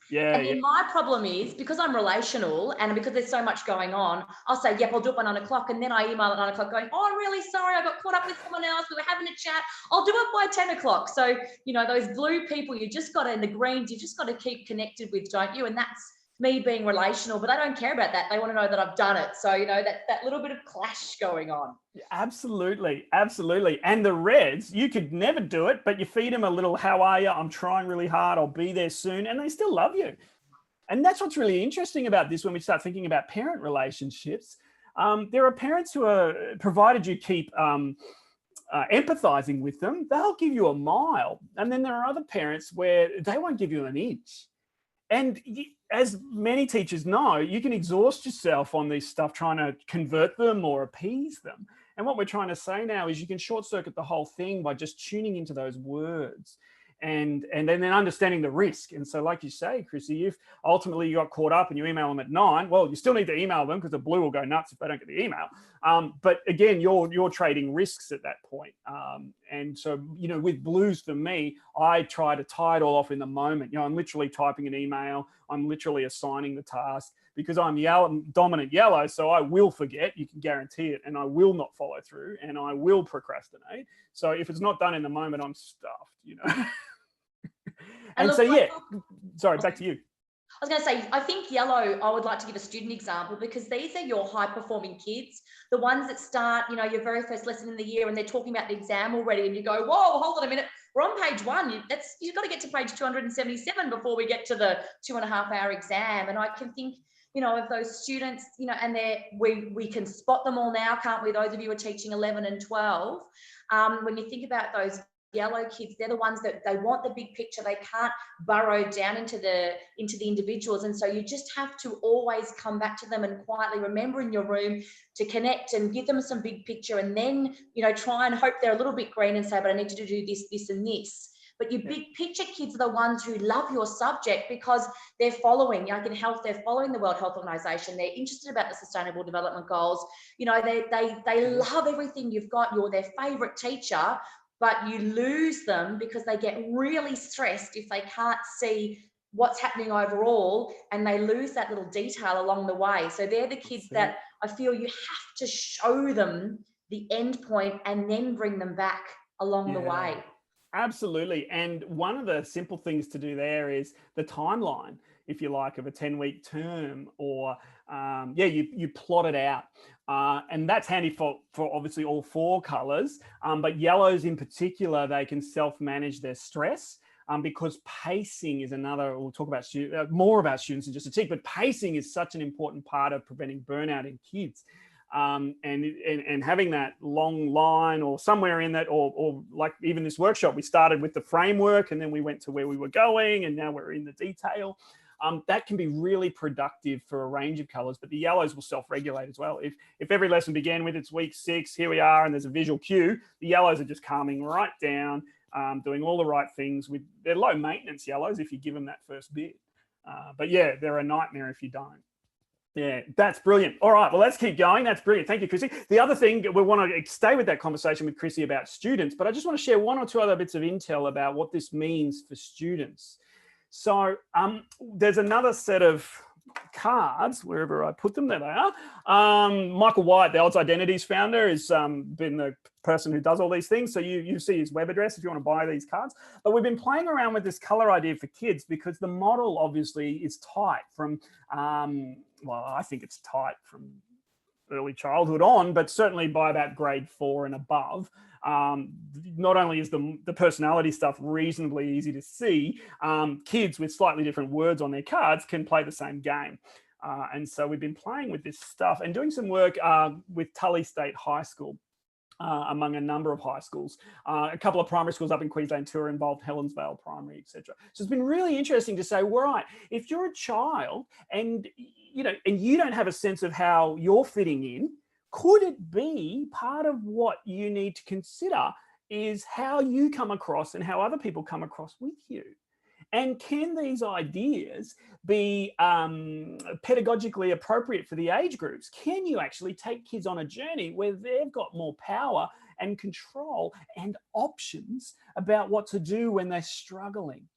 Yeah. And then my problem is, because I'm relational and because there's so much going on, I'll say, yep, I'll do it by 9 o'clock. And then I email at 9 o'clock going, oh, I'm really sorry. I got caught up with someone else. We were having a chat. I'll do it by 10 o'clock. So, you know, those blue people, you just got to, and the greens, you just got to keep connected with, don't you? And that's me being relational, but they don't care about that. They want to know that I've done it. So, you know, that little bit of clash going on. Absolutely. Absolutely. And the reds, you could never do it, but you feed them a little, how are you? I'm trying really hard. I'll be there soon. And they still love you. And that's what's really interesting about this when we start thinking about parent relationships. There are parents who are, provided you keep empathizing with them, they'll give you a mile. And then there are other parents where they won't give you an inch. And as many teachers know, you can exhaust yourself on this stuff trying to convert them or appease them. And what we're trying to say now is you can short circuit the whole thing by just tuning into those words and then understanding the risk. And so like you say, Chrissy, if ultimately you got caught up and you email them at 9, well, you still need to email them because the blue will go nuts if they don't get the email. But again, you're trading risks at that point. And so, you know, with blues for me, I try to tie it all off in the moment. You know, I'm literally typing an email. I'm literally assigning the task because I'm dominant yellow. So I will forget, you can guarantee it. And I will not follow through and I will procrastinate. So if it's not done in the moment, I'm stuffed, you know. And so, yeah, sorry, back to you. I was going to say, I think yellow, I would like to give a student example because these are your high performing kids, the ones that start, you know, your very first lesson in the year and they're talking about the exam already and you go, whoa, hold on a minute, we're on page 1. You've got to get to page 277 before we get to the 2.5-hour exam. And I can think, you know, of those students, you know, and we can spot them all now, can't we? Those of you who are teaching 11 and 12. When you think about those yellow kids, they're the ones that they want the big picture. They can't burrow down into the individuals. And so you just have to always come back to them and quietly remember in your room to connect and give them some big picture. And then, you know, try and hope they're a little bit green and say, but I need you to do this, this, and this. But your big picture kids are the ones who love your subject because they're following, like in health, they're following the World Health Organization. They're interested about the Sustainable Development Goals. You know, they love everything you've got. You're their favorite teacher, but you lose them because they get really stressed if they can't see what's happening overall and they lose that little detail along the way. So they're the kids that I feel you have to show them the end point and then bring them back along the way. Absolutely. And one of the simple things to do there is the timeline, if you like, of a 10-week term or, you plot it out. And that's handy for obviously all 4 colors, but yellows in particular, they can self-manage their stress because pacing is another, we'll talk about more about students in just a tick, but pacing is such an important part of preventing burnout in kids. And having that long line or somewhere in that, or like even this workshop, we started with the framework and then we went to where we were going and now we're in the detail. That can be really productive for a range of colors, but the yellows will self-regulate as well. If every lesson began with it's week 6, here we are, and there's a visual cue, the yellows are just calming right down, doing all the right things. They're low maintenance yellows if you give them that first bit. But yeah, they're a nightmare if you don't. Yeah, that's brilliant. All right, well, let's keep going. That's brilliant. Thank you, Chrissy. The other thing, we want to stay with that conversation with Chrissy about students, but I just want to share 1 or 2 other bits of intel about what this means for students. So there's another set of cards, wherever I put them, there they are. Michael White, the Odds Identities founder, has been the person who does all these things. So you see his web address if you want to buy these cards. But we've been playing around with this color idea for kids because the model obviously is tight from, well, I think it's tight from early childhood on, but certainly by about grade 4 and above. Not only is the personality stuff reasonably easy to see, kids with slightly different words on their cards can play the same game. And so we've been playing with this stuff and doing some work with Tully State High School. Among a number of high schools. A couple of primary schools up in Queensland too are involved, Helensvale Primary, etc. So it's been really interesting to say, right, if you're a child and and you don't have a sense of how you're fitting in, could it be part of what you need to consider is how you come across and how other people come across with you? And can these ideas be pedagogically appropriate for the age groups? Can you actually take kids on a journey where they've got more power and control and options about what to do when they're struggling?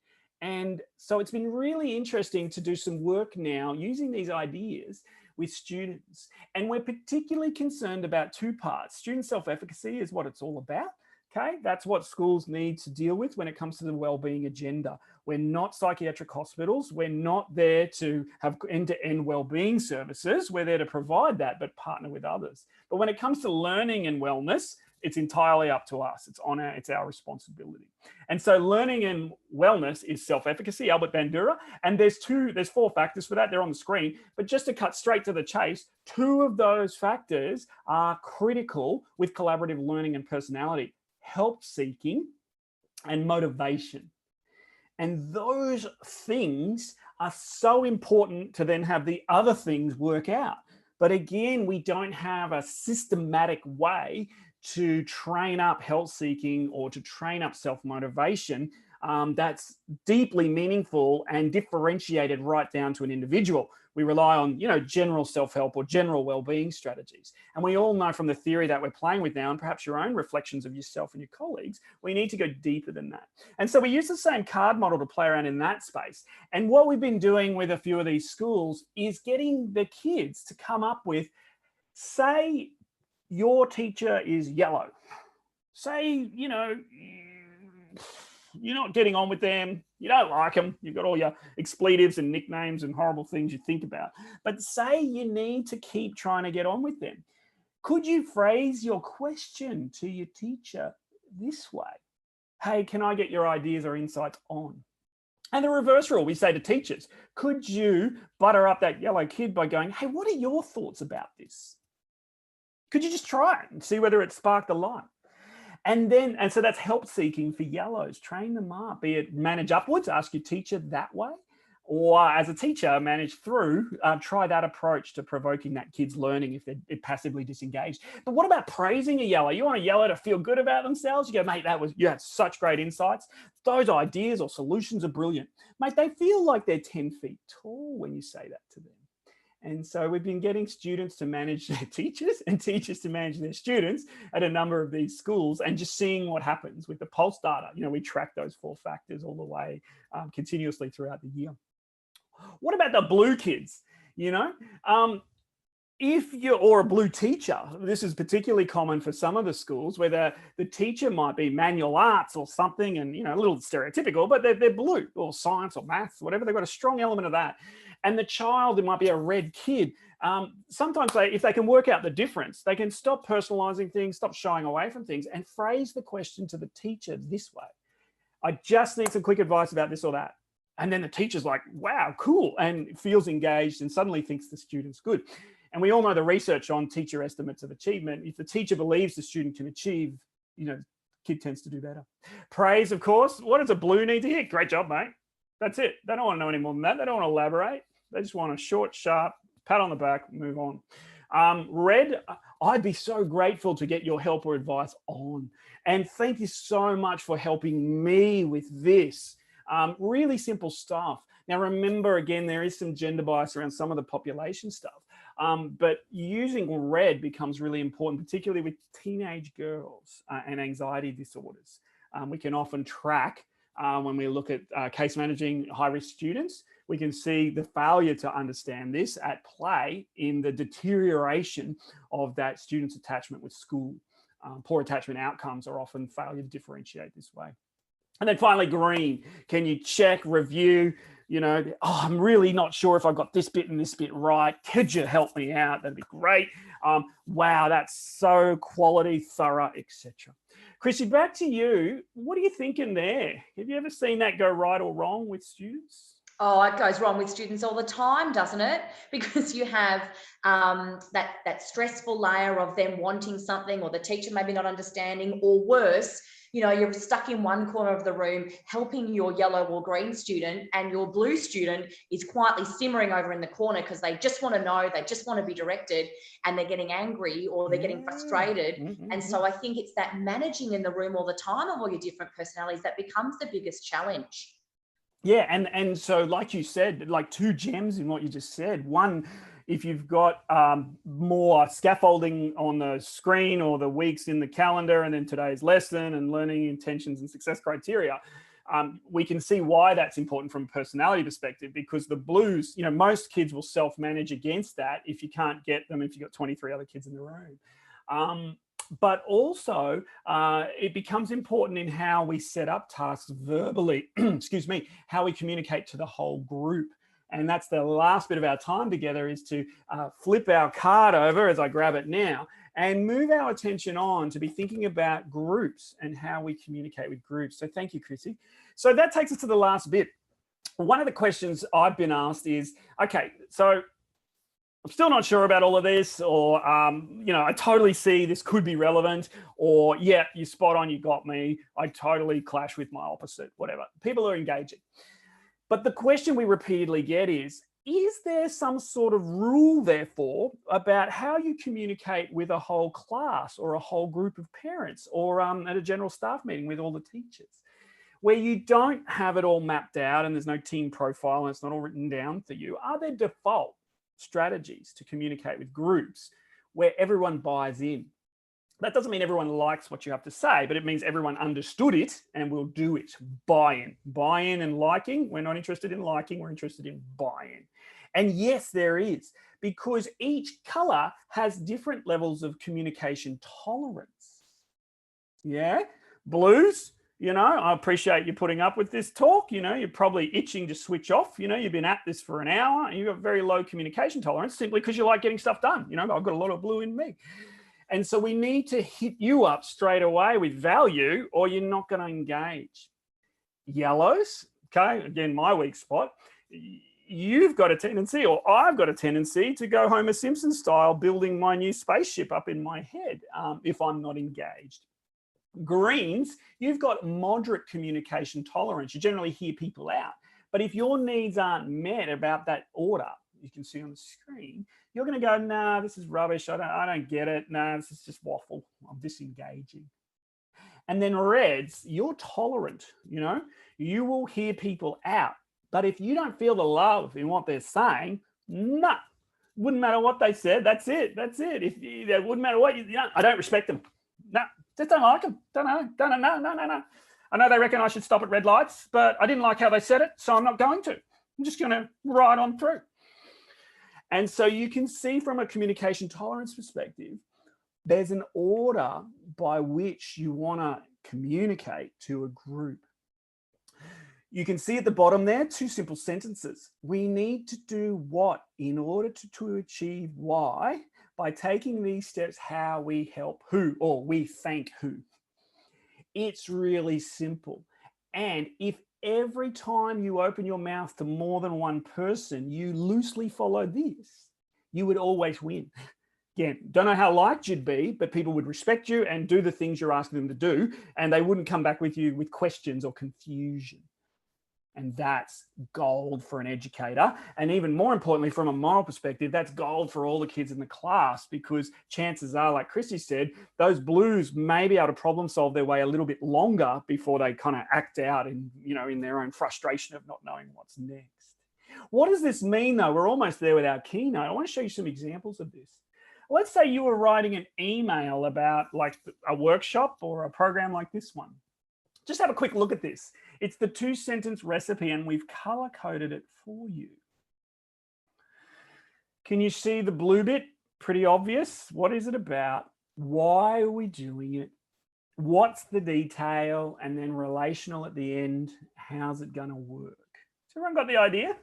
And so it's been really interesting to do some work now using these ideas with students. And we're particularly concerned about two parts. Student self-efficacy is what it's all about. Okay, that's what schools need to deal with when it comes to the wellbeing agenda. We're not psychiatric hospitals. We're not there to have end-to-end wellbeing services. We're there to provide that, but partner with others. But when it comes to learning and wellness, it's entirely up to us. It's our responsibility. And so learning and wellness is self-efficacy, Albert Bandura. And there's 4 factors for that. They're on the screen. But just to cut straight to the chase, 2 of those factors are critical with collaborative learning and personality: help seeking and motivation. And those things are so important to then have the other things work out. But again, we don't have a systematic way to train up help seeking or to train up self-motivation that's deeply meaningful and differentiated right down to an individual. We rely on, general self-help or general well-being strategies. And we all know from the theory that we're playing with now, and perhaps your own reflections of yourself and your colleagues, we need to go deeper than that. And so we use the same card model to play around in that space. And what we've been doing with a few of these schools is getting the kids to come up with, say, your teacher is yellow. Say, you're not getting on with them, you don't like them, you've got all your expletives and nicknames and horrible things you think about, but say you need to keep trying to get on with them. Could you phrase your question to your teacher this way? Hey, can I get your ideas or insights on? And the reverse rule, we say to teachers, could you butter up that yellow kid by going, hey, what are your thoughts about this? Could you just try it and see whether it sparked a light? And so that's help seeking for yellows. Train them up, be it manage upwards, ask your teacher that way, or as a teacher, manage through, try that approach to provoking that kid's learning if they're passively disengaged. But what about praising a yeller? You want a yeller to feel good about themselves? You go, mate, you had such great insights. Those ideas or solutions are brilliant. Mate, they feel like they're 10 feet tall when you say that to them. And so we've been getting students to manage their teachers and teachers to manage their students at a number of these schools, and just seeing what happens with the pulse data. We track those 4 factors all the way continuously throughout the year. What about the blue kids? If you're, or a blue teacher, this is particularly common for some of the schools where the teacher might be manual arts or something, and a little stereotypical, but they're blue, or science or maths, whatever. They've got a strong element of that. And the child, it might be a red kid. Sometimes if they can work out the difference, they can stop personalizing things, stop shying away from things, and phrase the question to the teacher this way: I just need some quick advice about this or that. And then the teacher's like, wow, cool, and feels engaged and suddenly thinks the student's good. And we all know the research on teacher estimates of achievement. If the teacher believes the student can achieve, kid tends to do better. Praise, of course. What does a blue need to hear? Great job, mate. That's it. They don't want to know any more than that. They don't want to elaborate. They just want a short, sharp pat on the back, move on. Red, I'd be so grateful to get your help or advice on. And thank you so much for helping me with this. Really simple stuff. Now, remember, again, there is some gender bias around some of the population stuff. But using red becomes really important, particularly with teenage girls and anxiety disorders. We can often track when we look at case managing high-risk students, we can see the failure to understand this at play in the deterioration of that student's attachment with school. Poor attachment outcomes are often failure to differentiate this way. And then finally, green. Can you check, review, I'm really not sure if I got this bit and this bit right. Could you help me out? That'd be great. Wow, that's so quality, thorough, etc. Chrissy, back to you. What are you thinking there? Have you ever seen that go right or wrong with students? Oh, it goes wrong with students all the time, doesn't it? Because you have that stressful layer of them wanting something, or the teacher maybe not understanding, or worse, you're stuck in one corner of the room helping your yellow or green student, and your blue student is quietly simmering over in the corner because they just want to know, they just want to be directed, and they're getting angry or they're getting frustrated. And so I think it's that managing in the room all the time of all your different personalities that becomes the biggest challenge. Yeah, and so like you said, like two gems in what you just said. One, if you've got more scaffolding on the screen or the weeks in the calendar, and then today's lesson and learning intentions and success criteria, we can see why that's important from a personality perspective, because the blues, most kids will self-manage against that if you can't get them, if you've got 23 other kids in the room. But also it becomes important in how we set up tasks verbally, excuse me, how we communicate to the whole group. And that's the last bit of our time together, is to flip our card over as I grab it now and move our attention on to be thinking about groups and how we communicate with groups. So thank you, Chrissy. So that takes us to the last bit. One of the questions I've been asked is, okay, so I'm still not sure about all of this, or, I totally see this could be relevant, or yeah, you spot on, you got me. I totally clash with my opposite, whatever. People are engaging. But the question we repeatedly get is there some sort of rule, therefore, about how you communicate with a whole class or a whole group of parents, or at a general staff meeting with all the teachers, where you don't have it all mapped out and there's no team profile and it's not all written down for you? Are there default strategies to communicate with groups where everyone buys in? That doesn't mean everyone likes what you have to say, but it means everyone understood it and will do it. Buy-in and liking. We're not interested in liking, we're interested in buy-in. And yes, there is, because each color has different levels of communication tolerance. Yeah, blues, I appreciate you putting up with this talk. You're probably itching to switch off. You've been at this for an hour and you've got very low communication tolerance simply because you like getting stuff done. I've got a lot of blue in me. And so we need to hit you up straight away with value, or you're not going to engage. Yellows, okay, again, my weak spot. You've got a tendency, or I've got a tendency, to go Homer Simpson style, building my new spaceship up in my head if I'm not engaged. Greens, you've got moderate communication tolerance. You generally hear people out. But if your needs aren't met about that order, you can see on the screen, you're going to go, nah, this is rubbish. I don't get it. Nah, this is just waffle. I'm disengaging. And then reds, you're tolerant. You will hear people out. But if you don't feel the love in what they're saying, nah, wouldn't matter what they said. That's it. It wouldn't matter what I don't respect them. No. Just don't like them. Don't know. I know they reckon I should stop at red lights, but I didn't like how they said it, so I'm not going to. I'm just going to ride on through. And so you can see from a communication tolerance perspective, there's an order by which you want to communicate to a group. You can see at the bottom there, two simple sentences. We need to do what in order to achieve why. By taking these steps, how we help who, or we thank who. It's really simple. And if every time you open your mouth to more than one person, you loosely follow this, you would always win. Again, don't know how liked you'd be, but people would respect you and do the things you're asking them to do, and they wouldn't come back with you with questions or confusion. And that's gold for an educator. And even more importantly, from a moral perspective, that's gold for all the kids in the class, because chances are, like Chrissy said, those blues may be able to problem solve their way a little bit longer before they kind of act out in their own frustration of not knowing what's next. What does this mean, though? We're almost there with our keynote. I want to show you some examples of this. Let's say you were writing an email about like a workshop or a program like this one. Just have a quick look at this. It's the 2-sentence recipe, and we've color-coded it for you. Can you see the blue bit? Pretty obvious. What is it about? Why are we doing it? What's the detail? And then relational at the end. How's it going to work? So everyone got the idea?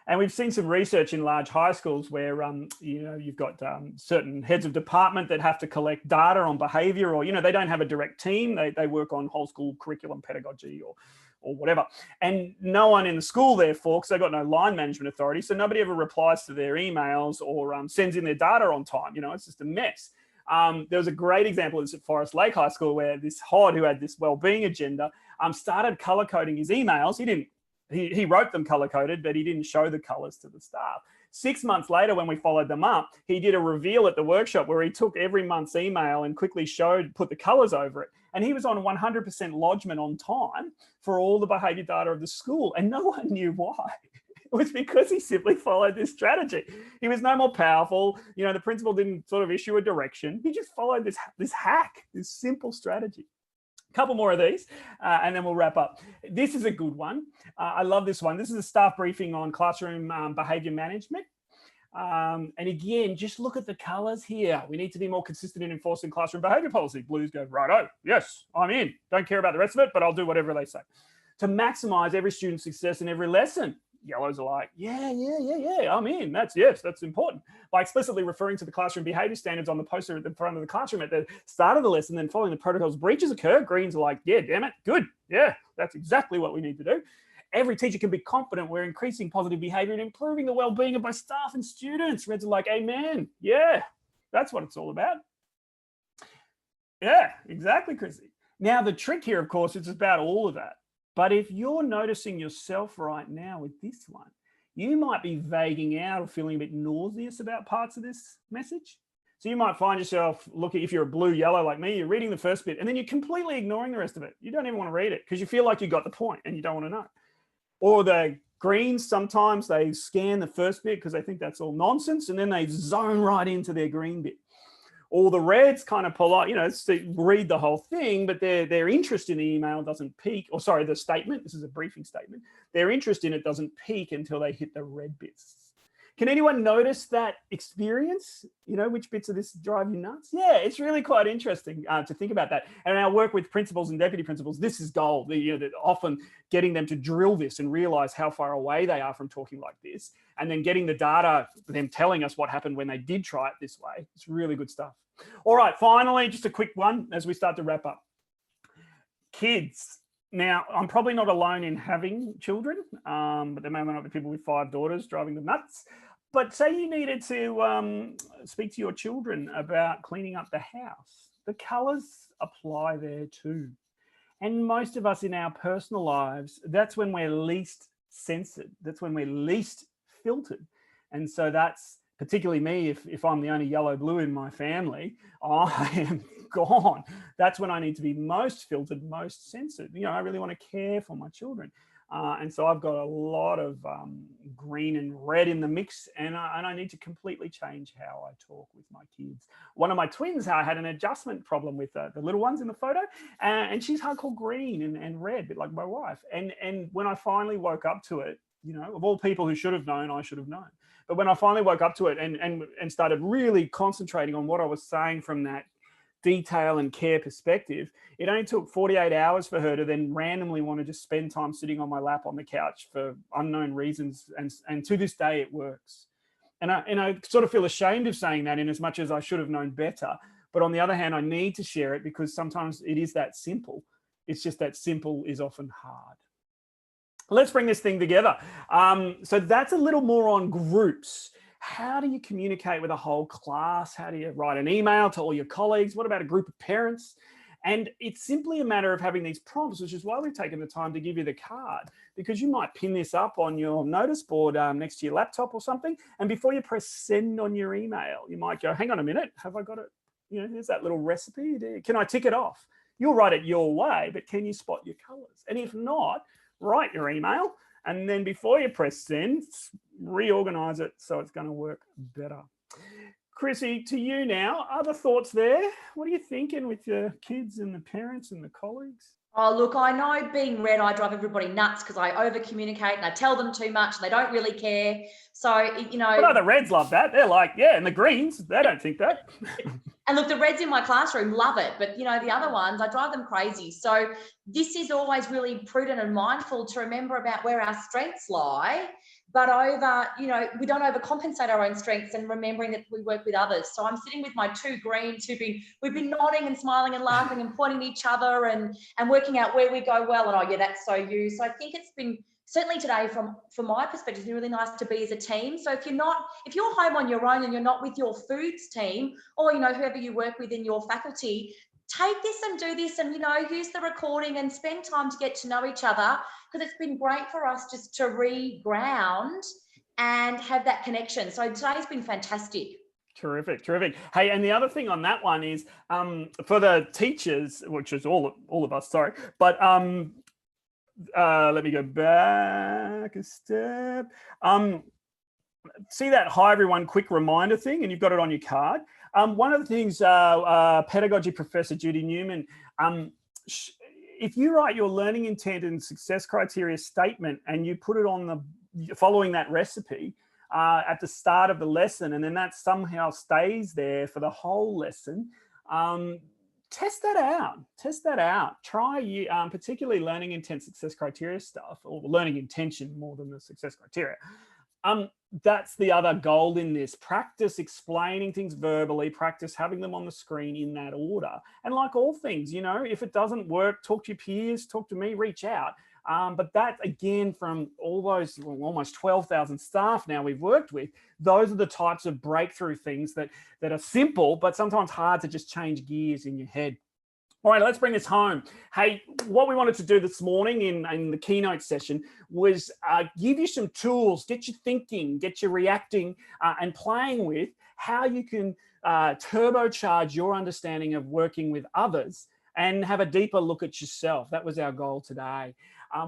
And we've seen some research in large high schools where, you've got certain heads of department that have to collect data on behavior, or, they don't have a direct team. They work on whole school curriculum pedagogy or or whatever. And no one in the school, therefore, because they've got no line management authority, so nobody ever replies to their emails or sends in their data on time. It's just a mess. There was a great example of this at Forest Lake High School, where this Hod, who had this wellbeing agenda, started color coding his emails. He wrote them color coded, but he didn't show the colors to the staff. 6 months later, when we followed them up, he did a reveal at the workshop where he took every month's email and quickly put the colors over it. And he was on 100% lodgement on time for all the behavior data of the school. And no one knew why. It was because he simply followed this strategy. He was no more powerful. The principal didn't sort of issue a direction. He just followed this hack, this simple strategy. A couple more of these, and then we'll wrap up. This is a good one. I love this one. This is a staff briefing on classroom behavior management. And again, just look at the colors here. We need to be more consistent in enforcing classroom behavior policy. Blues go, righto, yes, I'm in. Don't care about the rest of it, but I'll do whatever they say. To maximize every student's success in every lesson. Yellows are like, yeah, I'm in. That's important. By explicitly referring to the classroom behavior standards on the poster at the front of the classroom at the start of the lesson, then following the protocols breaches occur, greens are like, yeah, damn it, good. Yeah, that's exactly what we need to do. Every teacher can be confident we're increasing positive behavior and improving the well-being of my staff and students. Reds are like, amen. Yeah, that's what it's all about. Yeah, exactly, Chrissy. Now, the trick here, of course, is about all of that. But if you're noticing yourself right now with this one, you might be vaguing out or feeling a bit nauseous about parts of this message. So you might find yourself looking, if you're a blue, yellow like me, you're reading the first bit and then you're completely ignoring the rest of it. You don't even want to read it because you feel like you got the point and you don't want to know. Or the greens, sometimes they scan the first bit because they think that's all nonsense and then they zone right into their green bit. Or the reds kind of pull out, read the whole thing, but their interest in the email doesn't peak, or sorry, the statement, this is a briefing statement, their interest in it doesn't peak until they hit the red bits. Can anyone notice that experience? Which bits of this drive you nuts? Yeah, it's really quite interesting to think about that. And in our work with principals and deputy principals, this is gold. Often getting them to drill this and realize how far away they are from talking like this, and then getting the data, them telling us what happened when they did try it this way. It's really good stuff. All right, finally, just a quick one as we start to wrap up. Kids. Now, I'm probably not alone in having children, but there may not be people with 5 daughters driving them nuts. But say you needed to speak to your children about cleaning up the house. The colours apply there too. And most of us in our personal lives, that's when we're least censored. That's when we're least filtered. And so that's particularly me, if I'm the only yellow blue in my family, I am gone. That's when I need to be most filtered, most censored. I really want to care for my children. And so I've got a lot of green and red in the mix, and I need to completely change how I talk with my kids. One of my twins had an adjustment problem with the little ones in the photo, and she's hardcore green and red, a bit like my wife. And when I finally woke up to it, of all people who should have known, I should have known. But when I finally woke up to it and started really concentrating on what I was saying from that detail and care perspective, it only took 48 hours for her to then randomly want to just spend time sitting on my lap on the couch for unknown reasons. And to this day, it works. And I sort of feel ashamed of saying that in as much as I should have known better. But on the other hand, I need to share it because sometimes it is that simple. It's just that simple is often hard. Let's bring this thing together. So that's a little more on groups. How do you communicate with a whole class? How do you write an email to all your colleagues? What about a group of parents? And it's simply a matter of having these prompts, which is why we've taken the time to give you the card, because you might pin this up on your notice board next to your laptop or something. And before you press send on your email, you might go, hang on a minute, have I got it? There's that little recipe. Can I tick it off? You'll write it your way, but can you spot your colors? And if not, write your email. And then before you press send, reorganize it so it's going to work better. Chrissy, to you now, other thoughts there? What are you thinking with your kids and the parents and the colleagues? Oh, look, I know being red, I drive everybody nuts because I over communicate and I tell them too much and they don't really care. So, But the reds love that. They're like, yeah, and the greens, they don't think that. And look, the reds in my classroom love it, but the other ones, I drive them crazy. So this is always really prudent and mindful to remember about where our strengths lie, but over, you know, we don't overcompensate our own strengths, and remembering that we work with others. So I'm sitting with my two greens we've been nodding and smiling and laughing and pointing at each other and working out where we go well. And, oh yeah, that's so you. So I think it's been, certainly today from my perspective, it's been really nice to be as a team. So if you're home on your own and you're not with your foods team, or, you know, whoever you work with in your faculty, take this and do this, and, you know, use the recording and spend time to get to know each other, because it's been great for us just to re-ground and have that connection. So today's been fantastic. Terrific, terrific. Hey, and the other thing on that one is for the teachers, which is all of us, sorry, but let me go back a step. See that hi everyone quick reminder thing, and you've got it on your card. One of the things, pedagogy professor Judy Newman, if you write your learning intent and success criteria statement and you put it on following that recipe at the start of the lesson, and then that somehow stays there for the whole lesson, test that out. Try particularly learning intent success criteria stuff, or learning intention more than the success criteria. That's the other goal in this. Practice explaining things verbally, practice having them on the screen in that order. And like all things, you know, if it doesn't work, talk to your peers, talk to me, reach out. But that, again, from all those almost 12,000 staff now we've worked with, those are the types of breakthrough things that are simple, but sometimes hard to just change gears in your head. All right, let's bring this home. Hey, what we wanted to do this morning in the keynote session was give you some tools, get you thinking, get you reacting and playing with how you can turbocharge your understanding of working with others and have a deeper look at yourself. That was our goal today.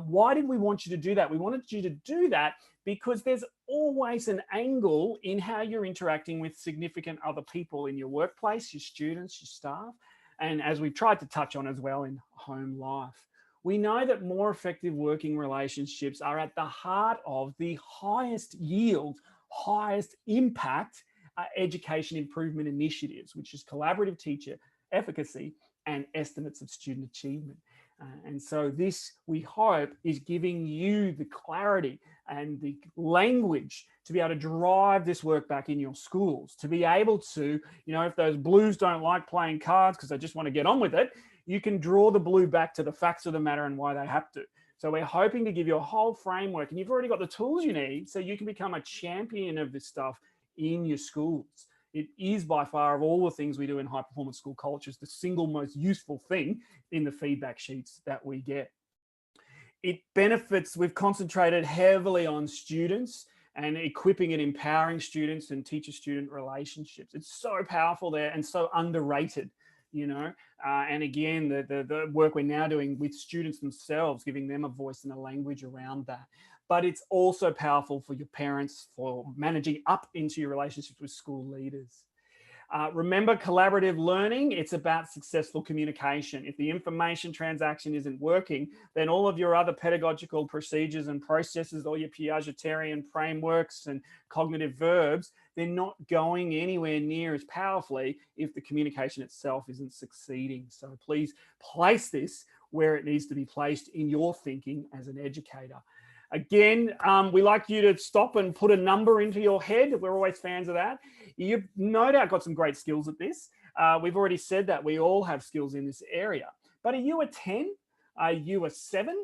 Why did we want you to do that? We wanted you to do that because there's always an angle in how you're interacting with significant other people in your workplace, your students, your staff. And as we've tried to touch on as well in home life, we know that more effective working relationships are at the heart of the highest yield, highest impact education improvement initiatives, which is collaborative teacher efficacy and estimates of student achievement. And so this, we hope, is giving you the clarity and the language to be able to drive this work back in your schools, to be able to, you know, if those blues don't like playing cards because they just want to get on with it, you can draw the blue back to the facts of the matter and why they have to. So we're hoping to give you a whole framework, and you've already got the tools you need so you can become a champion of this stuff in your schools. It is by far, of all the things we do in high performance school cultures, the single most useful thing in the feedback sheets that we get. It benefits, we've concentrated heavily on students and equipping and empowering students and teacher-student relationships. It's so powerful there and so underrated, you know. And again, the work we're now doing with students themselves, giving them a voice and a language around that. But it's also powerful for your parents, for managing up into your relationships with school leaders. Remember, collaborative learning, it's about successful communication. If the information transaction isn't working, then all of your other pedagogical procedures and processes, all your Piagetian frameworks and cognitive verbs, they're not going anywhere near as powerfully if the communication itself isn't succeeding. So please place this where it needs to be placed in your thinking as an educator. Again, we like you to stop and put a number into your head. We're always fans of that. You've no doubt got some great skills at this. We've already said that we all have skills in this area. But are you a 10? Are you a 7?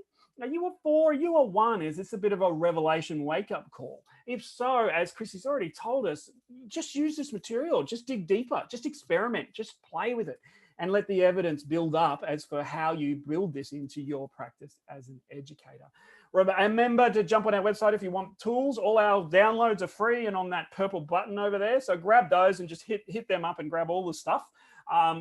Are you a 4? Are you a 1? Is this a bit of a revelation wake-up call? If so, as Chrissy's already told us, just use this material. Just dig deeper. Just experiment. Just play with it. And let the evidence build up as for how you build this into your practice as an educator. Remember to jump on our website if you want tools. All our downloads are free and on that purple button over there. So grab those and just hit them up and grab all the stuff.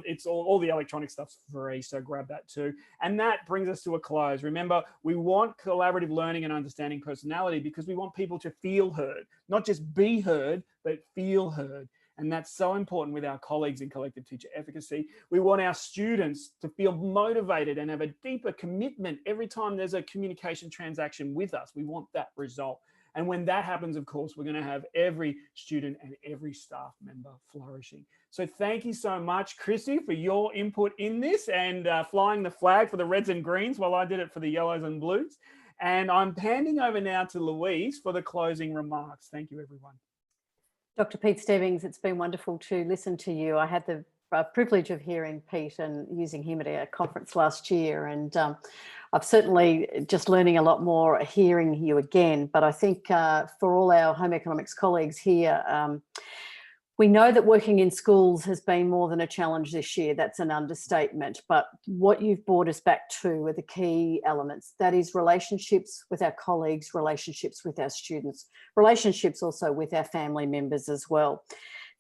It's all the electronic stuff's free, so grab that too. And that brings us to a close. Remember, we want collaborative learning and understanding personality because we want people to feel heard, not just be heard, but feel heard. And that's so important with our colleagues in collective teacher efficacy. We want our students to feel motivated and have a deeper commitment every time there's a communication transaction with us. We want that result. And when that happens, of course, we're going to have every student and every staff member flourishing. So thank you so much, Chrissy, for your input in this and flying the flag for the reds and greens while I did it for the yellows and blues. And I'm handing over now to Louise for the closing remarks. Thank you, everyone. Dr. Pete Stebbings, it's been wonderful to listen to you. I had the privilege of hearing Pete and using him at a conference last year, and I've certainly just learning a lot more hearing you again. But I think for all our home economics colleagues here, we know that working in schools has been more than a challenge this year. That's an understatement. But what you've brought us back to are the key elements. That is relationships with our colleagues, relationships with our students, relationships also with our family members as well.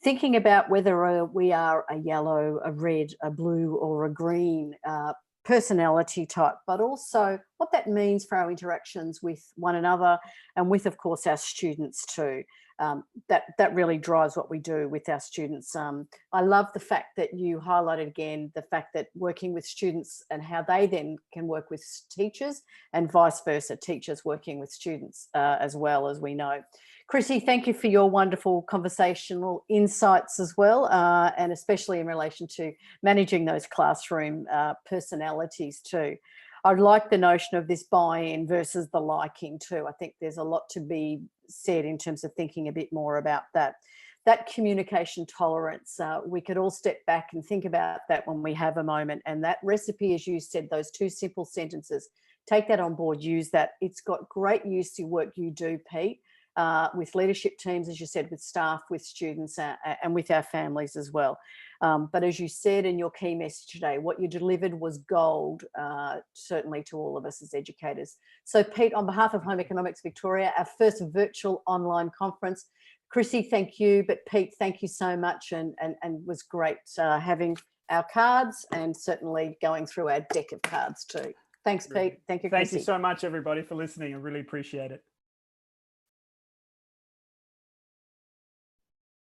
Thinking about whether we are a yellow, a red, a blue or a green personality type, but also what that means for our interactions with one another and with, of course, our students too. That really drives what we do with our students. I love the fact that you highlighted again the fact that working with students and how they then can work with teachers and vice versa, teachers working with students as well, as we know. Chrissy, thank you for your wonderful conversational insights as well, and especially in relation to managing those classroom personalities too. I like the notion of this buy-in versus the liking too. I think there's a lot to be said in terms of thinking a bit more about that. That communication tolerance, we could all step back and think about that when we have a moment. And that recipe, as you said, those 2 simple sentences, take that on board, use that. It's got great use to work you do, Pete, with leadership teams, as you said, with staff, with students, and with our families as well. But as you said in your key message today, what you delivered was gold, certainly to all of us as educators. So Pete, on behalf of Home Economics Victoria, our first virtual online conference, Chrissy, thank you. But Pete, thank you so much, and was great having our cards and certainly going through our deck of cards too. Thanks, Pete. Thank you, Chrissy. Thank you so much, everybody, for listening. I really appreciate it.